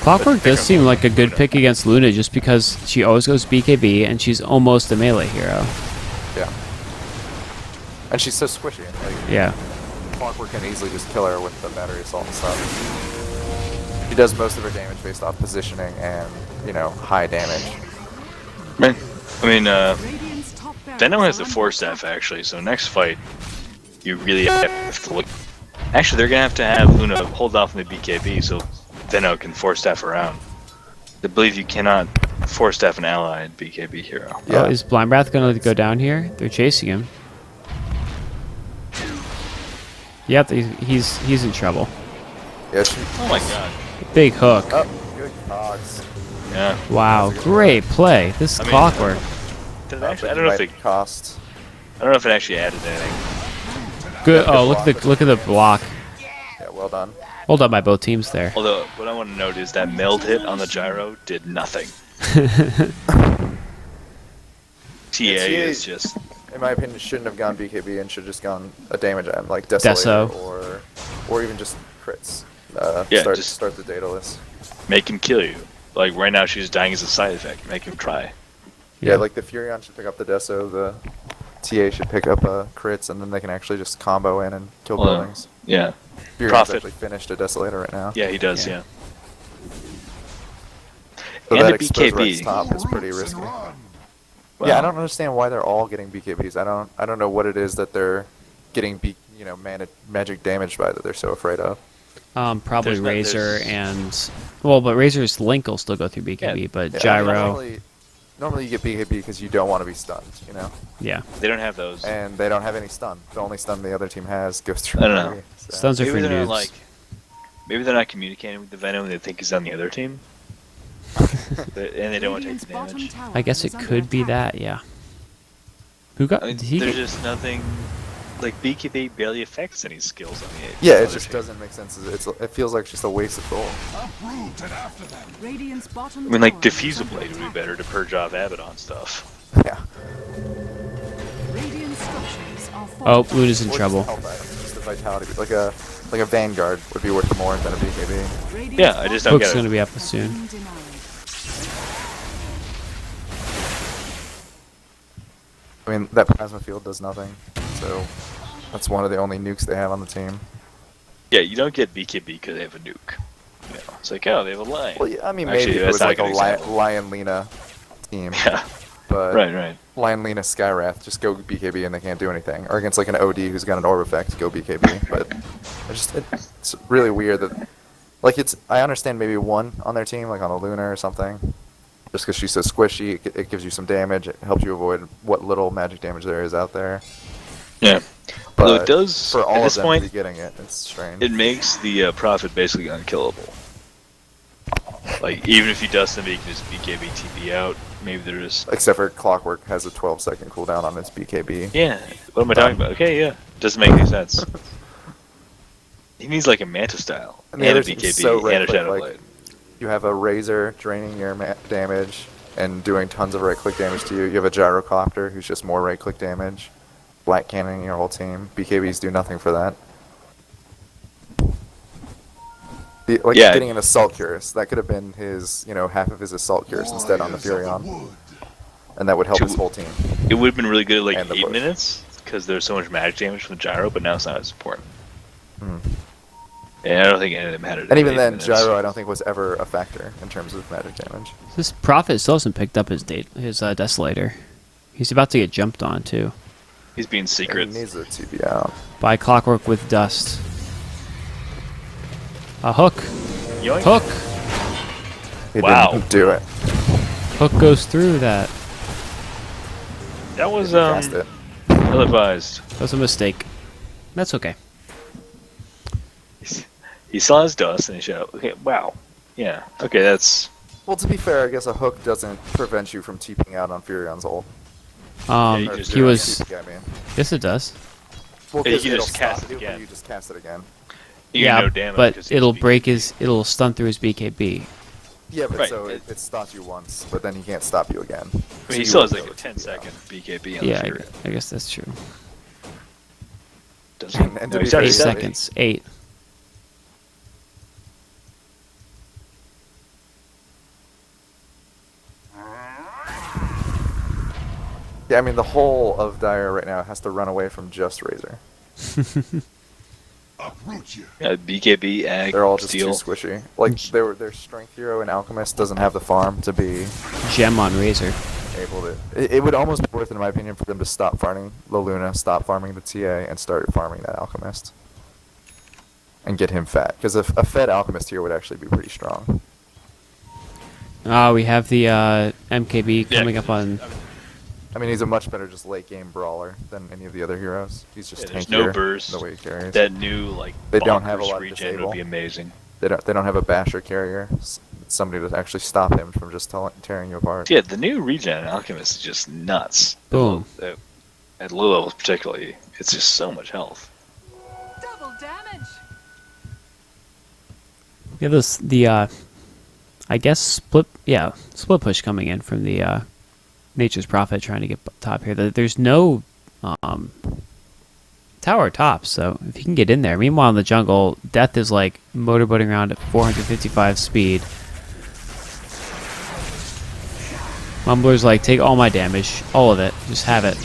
Clockwork
Pick
does
up
seem
Luna.
like a good pick against Luna just because she always goes BKB and she's almost a melee hero.
Yeah. And she's so squishy. Like,
Yeah.
Clockwork can easily just kill her with the battery assault and stuff. She does most of her damage based off positioning and, high damage.
Right. I mean,
Radiant's top
Venom has
barracks
the
are
Force
under
Staff actually, so next fight, you really have to look. Actually, they're gonna have to have Luna hold off on the BKB so Venom can Force Staff around. I believe you cannot Force Staff an allied BKB hero.
Yeah.
Oh, is Blind Breath going to go down here? They're chasing him. Yep, he's in trouble.
Yeah, she.
Oh my god.
Big hook.
Oh, good cogs.
Yeah.
Wow, great play. This is
I mean-
clockwork.
Did it
But
actually, I
you
don't know if
might
it.
cost.
I don't know if it actually added anything.
Good.
Yeah,
Oh,
good
look at the block.
Yeah, well done.
Hold up by both teams there.
Although, what I want to note is that meld hit on the gyro did nothing. TA is just.
In my opinion, shouldn't have gone BKB and should have just gone a damage item like Desolator
Deso.
or even just crits.
Yeah,
Start the Daedalus.
Make him kill you. Like right now, she's dying as a side effect. Make him try.
Yeah, like the Furion should pick up the Deso, the TA should pick up crits, and then they can actually just combo in and kill
Well,
buildings.
Yeah.
Furion's
Prophet.
actually finished a Desolator right now.
Yeah, he does.
Yeah.
Yeah.
So
And
that
a
exposed
BKB.
Rex top is pretty risky.
Wow.
Yeah, I don't understand why they're all getting BKBs. I don't know what it is that they're getting magic damage by that they're so afraid of.
Probably
There's
Razor and but Razor's Link will still go through BKB,
Yeah.
but
Yeah,
Gyro,
normally you get BKB because you don't want to be stunned,
yeah.
They don't have those.
and they don't have any stun. The only stun the other team has goes through.
I don't know.
BKB, so.
Stuns are
Maybe
for
they're not
noobs.
like. Maybe they're not communicating with the Venom. They think he's on the other team, and they don't want to take
Radiant's
the
bottom
damage.
tower
I guess it
is under
could be
attack.
that, yeah. Who got?
I mean,
Did he
there's
get-
just nothing. Like BKB barely affects any skills on the.
Yeah,
other
it just
team.
doesn't make sense. It feels like it's just a waste of gold.
Radiant's bottom
I mean, like
tower is
Diffusal
under
Blade would be
attack.
better to purge off Abaddon stuff.
Yeah.
Radiant structures are
Oh,
fortified.
Luna's in
Or
trouble.
Just, a health item, just a vitality, like a Vanguard would be worth more than a BKB.
Radiant's
Yeah, I just don't
bottom
Hook's
get
gonna
it.
be up
has
soon.
been denied.
I mean, that plasma field does nothing, so that's one of the only nukes they have on the team.
Yeah, you don't get BKB because they have a nuke. You know, it's like, oh, they have a lion.
Well, yeah, I mean,
Actually,
maybe if it
that's
was
not
like
a
a
good example.
Lion Lena team,
Yeah,
but
right.
Lion Lena Skywrath just go BKB and they can't do anything. Or against like an OD who's got an orb effect, go BKB. But it's really weird that, like, I understand maybe one on their team, like on a Luna or something, just because she's so squishy, it gives you some damage, it helps you avoid what little magic damage there is out there.
Yeah.
But
Although it does,
for all
at
of
this
them
point,
to be getting it, it's strange.
it makes the Prophet basically unkillable. Like, even if he does something, he can just BKB TP out. Maybe they're just.
Except for Clockwork has a 12-second cooldown on its BKB.
Yeah, what am I talking about? Okay, yeah. Doesn't make any sense. He needs like a Manta style.
And the other
a
team's
BKB
so
and a
right-click,
Shadow
like,
Blade.
you have a Razor draining your damage and doing tons of right-click damage to you. You have a Gyrocopter who's just more right-click damage. Black Cannoning your whole team. BKBs do nothing for that.
Yeah.
Getting an Assault Curse. That could have been his, half of his Assault Curse instead on the Furion. And that would help his whole team.
It would have been really good at like
And the
8
push.
minutes, because there's so much magic damage from the gyro, but now it's not as important.
Mhm.
And I don't think any of them had it.
And
at
even
8
then,
minutes.
Gyro I don't think was ever a factor in terms of magic damage.
This Prophet still hasn't picked up his Desolator. He's about to get jumped on too
He's being
And
secret.
he needs a TP out.
by Clockwork with Dust. A hook.
Yoink.
Hook.
He
Wow.
didn't do it.
Hook goes through that.
That was
He cast it.
ill advised.
That was a mistake. That's okay.
He saw his dust and he shot. Okay, wow. Yeah. Okay, that's.
Well, to be fair, I guess a hook doesn't prevent you from TPing out on Furion's ult.
you
Or
just
He
do it.
was.
TP, I mean.
Yes, it does.
Well,
Yeah,
'cause
you can
it'll
just cast
stop
it
you, but
again.
You just cast it again.
You
Yeah,
no damage
but
'cause he's
it'll
weak.
break his. It'll stun through his BKB.
Yeah, but
Right.
so it stops you once, but then he can't stop you again.
I mean,
So
he
you
still
won't
has like
be
a
able to
10-second
TP
BKB on
Yeah,
the Fury.
I guess that's true.
Doesn't he?
And
No,
to
he's
be fair,
already
8
he's
done it.
seconds. 8.
Yeah, I mean, the whole of Dire right now has to run away from just Razor.
Yeah, BKB, Ag,
They're all just
Steel.
too squishy. Like their strength hero and alchemist doesn't have the farm to be
Gem on Razor.
able to. It would almost be worth it, in my opinion, for them to stop farming the Luna, stop farming the TA, and start farming that alchemist, and get him fat. Because a fed alchemist here would actually be pretty strong.
We have the MKB coming up on.
I mean, he's a much better just late game brawler than any of the other heroes. He's just
There's
tankier.
no burst.
The way he carries.
That new like
They don't have a
bonkers
lot of
regen
disable.
would be amazing.
They don't have a basher carrier. Somebody to actually stop him from just tearing you apart.
Yeah, the new regen Alchemist is just nuts.
Boom.
At low levels particularly, it's just so much health.
Double damage.
We have the I guess split push coming in from the Nature's Prophet trying to get top here. There's no tower top, so if you can get in there. Meanwhile, in the jungle, Death is like motorboating around at 455 speed. Mumbler's like, take all my damage, all of it, just have it.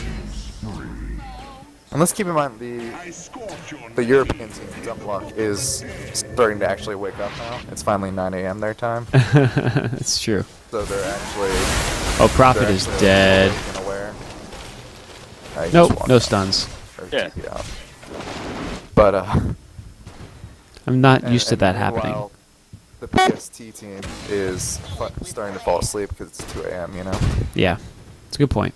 And let's keep in mind the European team, Dumbluck, is starting to actually wake up now. It's finally 9 a.m. their time,
That's true.
so they're actually.
Oh, Prophet
they're
is
actually
dead.
awake and aware. He just
Nope,
walked
no
out,
stuns.
or
Yeah.
TP out. But
I'm not
and-
used to
and
that happening.
meanwhile, the PST team is starting to fall asleep because it's 2 a.m. You know,
Yeah, it's a good point.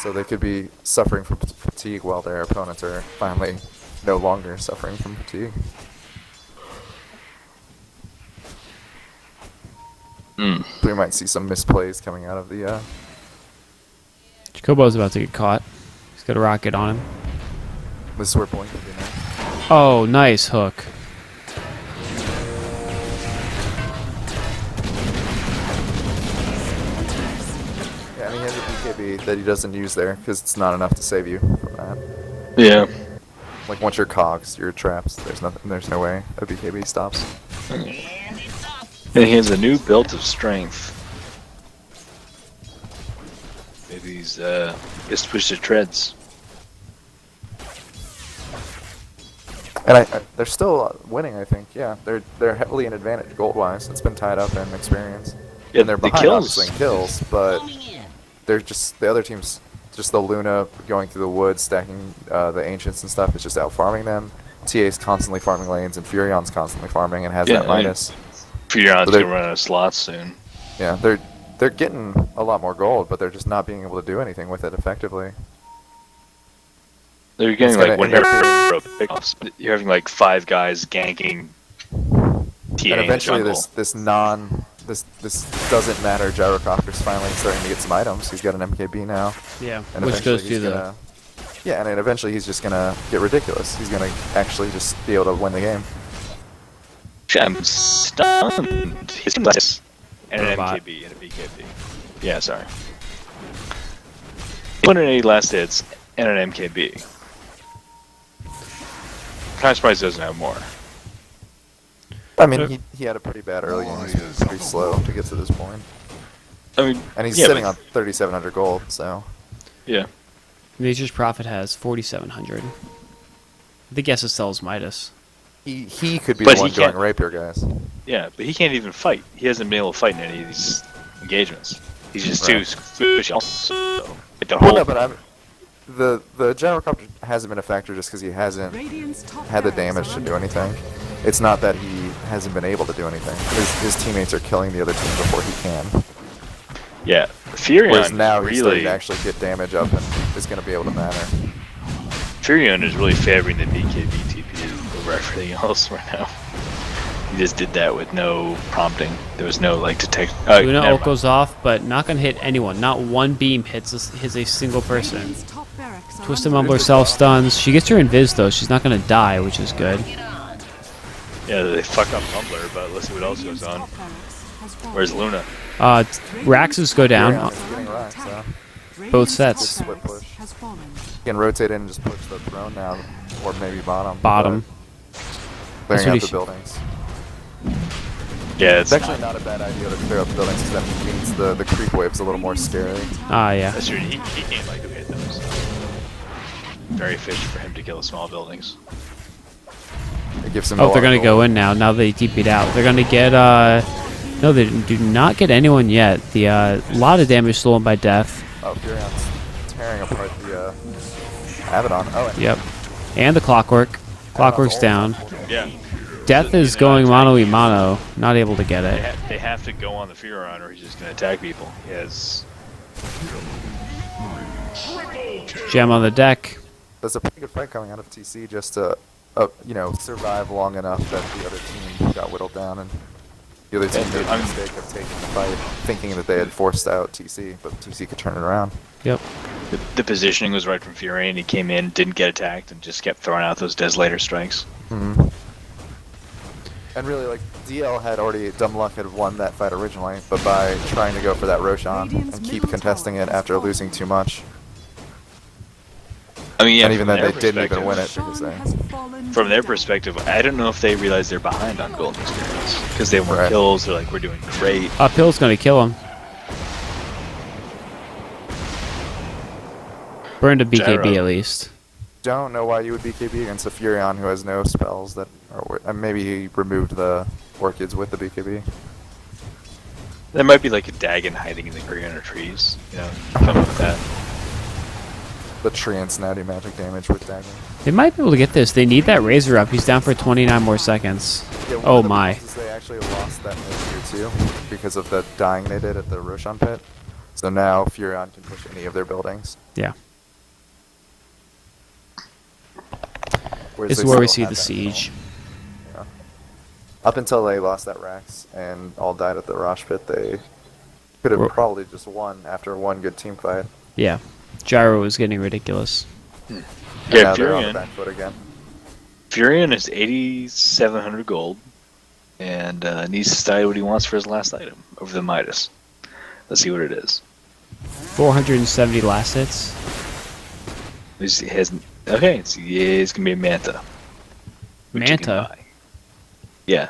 so they could be suffering from fatigue while their opponents are finally no longer suffering from fatigue.
Mm.
So we might see some misplays coming out of the.
Jacobo's about to get caught. He's got a rocket on him.
This is where Boink would be nice.
Oh, nice hook.
Yeah, and he has a BKB that he doesn't use there because it's not enough to save you from that.
Yeah.
Like once you're cogs, you're traps. There's nothing. There's no way a BKB stops.
And he has a new belt of strength. Maybe he's just pushed the treads.
And they're still winning. I think. Yeah, they're heavily in advantage gold wise. It's been tied up in experience.
Yeah,
And they're
the
behind
kills-
obviously in kills, but they're just the other team's just the Luna going through the woods, stacking the ancients and stuff. Is just out farming them. TA's constantly farming lanes, and Furion's constantly farming and has
Yeah,
that
I mean-
minus.
Furion's
So they-
gonna run out of slots soon.
Yeah, they're getting a lot more gold, but they're just not being able to do anything with it effectively.
They're getting
It's
like
gonna
one
end up
hero pickoffs. You're having like 5 guys ganking TA
And
in the
eventually,
jungle.
this doesn't matter. Gyrocopter's finally starting to get some items. He's got an MKB now.
Yeah,
And
which
eventually
goes
he's
through the.
gonna, yeah, and then eventually he's just gonna get ridiculous. He's gonna actually just be able to win the game.
I'm stunned. He's less. And an
Robot.
MKB and a BKB. Yeah, sorry. 280 last hits and an MKB. Kind of surprised he doesn't have more.
I mean, he had a pretty bad early game. He's pretty slow to get to this point.
I mean,
And he's
yeah,
sitting
but-
on 3,700 gold, so.
Yeah.
Nature's Prophet has 4,700. I think SSL's Midas.
He could be
But
the one
he
going
can't-
rapier guys.
Yeah, but he can't even fight. He hasn't been able to fight in any of these engagements. He's just
Right.
too squishy. Also, like the
Well,
whole
no, but the general copter hasn't been a factor just because he hasn't
Radiant's top
had the
barracks
damage
are
to
under
do anything. It's not that he hasn't been able to do anything. His teammates are killing the other team before he can.
yeah, Furion
Whereas now he's starting
really,
to actually get damage up and is going to be able to matter.
Furion is really favoring the BKB TP over everything else right now. He just did that with no prompting. There was no like detect.
Luna
never
ult
mind.
goes off, but not gonna hit anyone. Not one beam hits a single person.
Radiant's top barracks are
Twisted
under
Mumbler self stuns. She gets her invis though. She's not gonna die, which is good.
Yeah, they fuck up Mumbler, but let's see what else goes on.
Top barracks has fallen.
Where's Luna?
Raxes go down.
Furion is getting rocked, so
Radiant's
both
top
sets.
Split
barracks
push.
has fallen.
he can rotate in and just push the throne now, or maybe bottom.
Bottom.
but
That's
Clearing
what
out
he
the
sh-
buildings.
Yeah,
It's actually not a bad idea to clear out the buildings because that means the creep wave's a little more scary.
Ah, yeah.
That's true. He can't like hit those. Very efficient for him to kill the small buildings.
It gives them.
Oh, they're gonna go in now. Now they TP'd out. They're gonna get. No, they do not get anyone yet. The lot of damage stolen by Death.
Oh, Furion's tearing apart the Abaddon. Oh, and
Yep. And the Clockwork. Clockwork's down.
Yeah.
Death is going mono e mono. Not able to get it.
They have to go on the Furon or he's just going to attack people. Yes.
Gem on the deck.
there's a pretty good fight coming out of TC just to, survive long enough that the other team got whittled down and the other team made the mistake of taking the fight, thinking that they had forced out TC, but TC could turn it around.
Yep.
The positioning was right from Fury, and he came in, didn't get attacked, and just kept throwing out those Desolator strikes.
Mm-hmm. And really, like, DL had already, Dumb Luck had won that fight originally, but by trying to go for that Roshan and keep contesting it after losing too much.
I mean, yeah,
And even
from
then,
their
they didn't even
perspective-
win it because they.
From their perspective, I don't know if they realize they're behind on Golden Experience. Because they have more
Right.
kills, they're like, we're doing great.
Uphill's gonna kill him. Burned a BKB
Gyro.
at least.
Don't know why you would BKB against a Furion who has no spells that are. And maybe he removed the Orchids with the BKB.
There might be like a Dagon hiding in the green or trees. Something like that.
The tree and snouty magic damage with Dagger.
They might be able to get this. They need that Razor up. He's down for 29 more seconds.
Yeah, one
Oh
of the
my.
reasons they actually lost that mid tier too because of the dying they did at the Roshan pit. So now Furion can push any of their buildings.
Yeah.
Whereas
This is
they
where we
still
see
had
the
that
siege.
control. Yeah. Up until they lost that Rax and all died at the Rosh pit, they could have
Well-
probably just won after one good team fight.
Yeah. Gyro was getting ridiculous.
And
Yeah,
now they're on the
Furion.
back foot again.
Furion is 8,700 gold, and needs to decide what he wants for his last item over the Midas. Let's see what it is.
470 last hits.
He has, okay, it's gonna be a Manta. which you can
Manta?
buy. Yeah.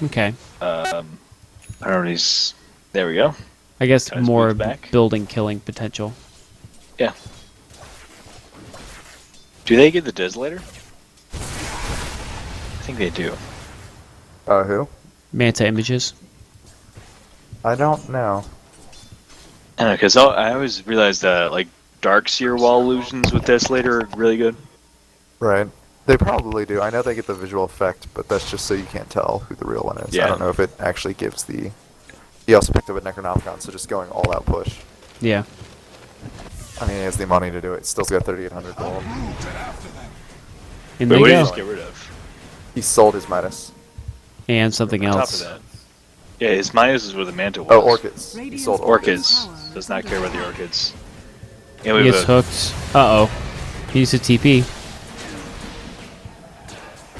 Okay.
I don't know. There we go.
I guess
Guys,
more
move back.
building killing potential.
Yeah. Do they get the Desolator? I think they do.
Who?
Manta images.
I don't know.
I don't know, because I always realized that like Dark Seer wall illusions with Desolator are really good.
Right. They probably do. I know they get the visual effect, but that's just so you can't tell who the real one is.
Yeah.
I don't know if it actually gives the... He also picked up a Necronomicon, so just going all out push.
Yeah.
I mean, he has the money to do it. Still's got 3,800 gold.
And
Wait,
they
what did you
go.
just get rid of?
He sold his Midas.
And something
On top
else.
of that. Yeah, his Midas is where the Manta was.
Oh, Orchids. He sold
Orchids. Does not care about the Orchids. Yeah,
He
we
gets
have
hooked. Uh-oh. He needs a TP.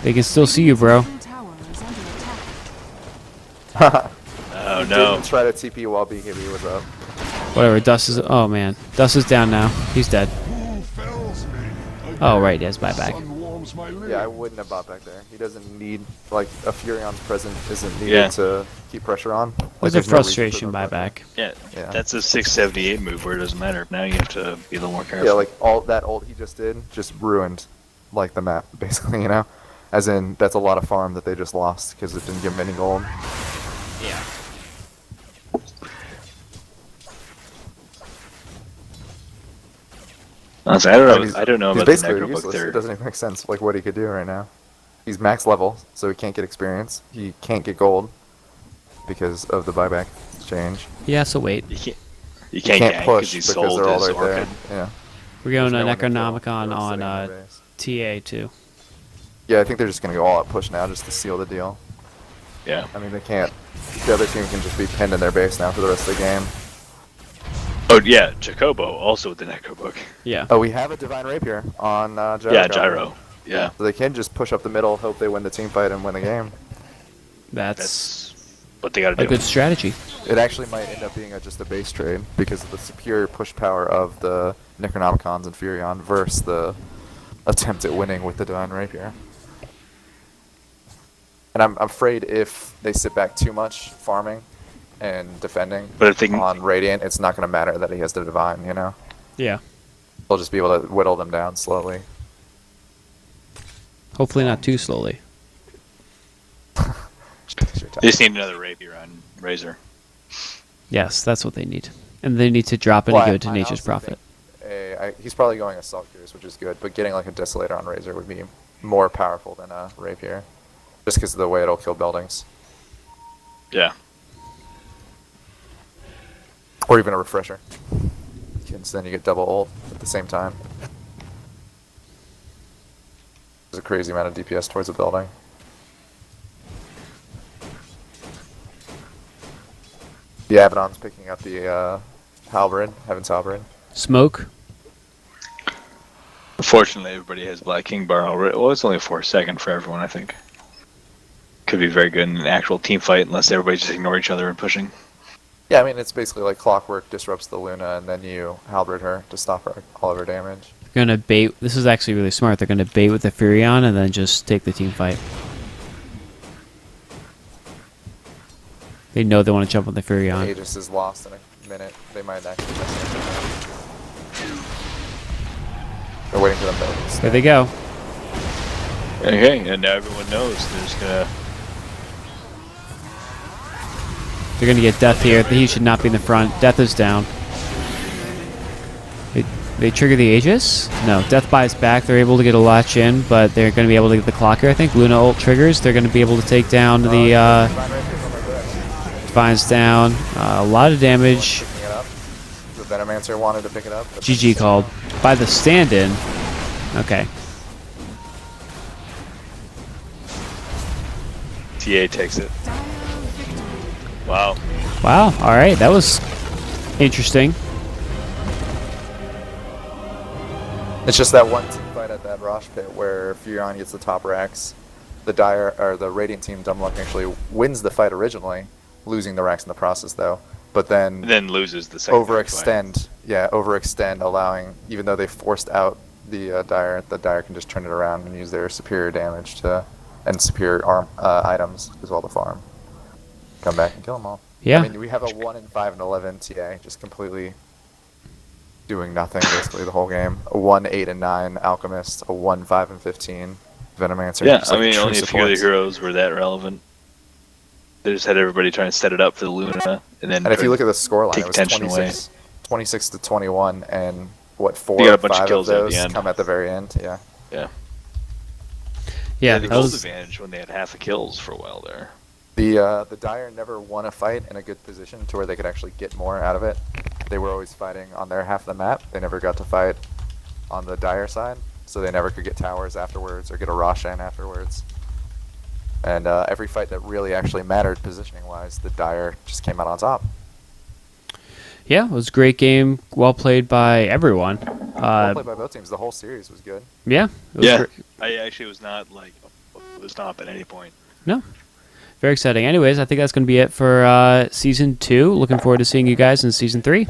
They can still see you, bro.
oh no.
Didn't try to TP while BKB was up.
Whatever, Dust is... Oh, man. Dust is down now. He's dead. Oh, right, he has buyback.
Yeah, I wouldn't have bought back there. He doesn't need, like, a Furion's present isn't needed
Yeah.
to keep pressure on. Like,
What's a
there's no reason for
frustration
them to-
buyback?
Yeah,
Yeah.
that's a 678 move where it doesn't matter. Now you have to be a little more careful.
Yeah, like, all that ult he just did just ruined, like, the map, basically, you know? As in, that's a lot of farm that they just lost because it didn't give them any gold.
Yeah.
Honestly, I don't know
He's
about the
basically
Necro book
useless.
there.
It doesn't even make sense, like, what he could do right now. He's max level, so he can't get experience. He can't get gold because of the buyback change.
Yeah, so wait.
You can't,
He
gank
can't push
he
because
sold
they're all
his
right there.
Orchid.
Yeah.
We're going
There's
to
no one to kill.
Necronomicon
They're all
on
sitting in their base.
TA, too.
Yeah, I think they're just gonna go all out push now just to seal the deal.
Yeah.
I mean, they can't. The other team can just be pinned in their base now for the rest of the game.
Oh yeah, Jacobo also with the Necro book.
Yeah.
Oh, we have a Divine Rapier on Gyro.
Yeah, Gyro. Yeah.
So they can just push up the middle, hope they win the team fight and win the game.
That's
That's what they gotta do.
a good strategy.
It actually might end up being just a base trade because of the superior push power of the Necronomicons and Furion versus the attempt at winning with the Divine Rapier. And I'm afraid if they sit back too much farming and defending
But if they can-
on Radiant, it's not going to matter that he has the Divine, you know?
Yeah.
They'll just be able to whittle them down slowly.
Hopefully not too slowly.
Just take your time.
They just need another rapier on Razor.
Yes, that's what they need. And they need to drop in
Well,
and give it to
I
Nature's
honestly
Prophet.
think he's probably going Assault Gears, which is good, but getting like a Desolator on Razor would be more powerful than a Rapier, just because of the way it'll kill buildings.
Yeah.
Or even a Refresher. So then you get double ult at the same time. There's a crazy amount of DPS towards a building. The Abaddon's picking up the Halberd, Heaven's Halberd.
Smoke.
Unfortunately, everybody has Black King bar already. Well, it's only 4 seconds for everyone, I think. Could be very good in an actual team fight unless everybody just ignore each other and pushing.
Yeah, I mean, it's basically like Clockwork disrupts the Luna, and then you Halberd her to stop all of her damage.
They're going to bait. This is actually really smart. They're going to bait with the Furion and then just take the team fight. They know they want to jump on the Furion.
Aegis is lost in a minute. They might actually miss it. They're waiting for them to
There they go.
Okay, and now everyone knows there's gonna.
They're going to get Death here. He should not be in the front. Death is down. They trigger the Aegis? No, Death buys back. They're able to get a latch in, but they're going to be able to get the Clocker, I think. Luna ult triggers. They're going to be able to take down the Divine's down. A lot of damage.
Picking it up. The Venomancer wanted to pick it up. but
GG called. By the stand-in. Okay.
TA takes it. Wow.
Wow. All right. That was interesting.
It's just that one team fight at that Rosh pit where Furion gets the top racks. The Radiant team, Dumbluck, actually wins the fight originally, losing the racks in the process though. But then
Loses the second
overextend, allowing, even though they forced out the Dire can just turn it around and use their superior damage and superior items as well to farm. Come back and kill them all.
Yeah.
I mean, we have a 1 in 5 and 11 TA, just completely doing nothing basically the whole game. A 1, 8 and 9 Alchemist, a 1, 5 and 15 Venomancer.
Yeah,
just
I
like
mean,
true
only a few of the
supports.
heroes were that relevant. They just had everybody trying to set it up for the Luna, and then.
And if you look at the scoreline,
take
it was
tension
26 to 21, and what, 4
You got a
or
bunch of
5
kills
of
at the
those
end.
come at the very end. Yeah.
Yeah.
Yeah.
The
That
gold
was,
advantage when they had half the kills for a while there.
The Dire never won a fight in a good position to where they could actually get more out of it. They were always fighting on their half of the map. They never got to fight on the Dire side, so they never could get towers afterwards or get a Roshan afterwards. And every fight that really actually mattered positioning-wise, the Dire just came out on top.
yeah, it was a great game. Well played by everyone.
Well played by both teams. The whole series was good.
Yeah. It was
Yeah.
great.
I actually was not like, was not at any point.
No. Very exciting. Anyways, I think that's going to be it for Season 2. Looking forward to seeing you guys in Season 3.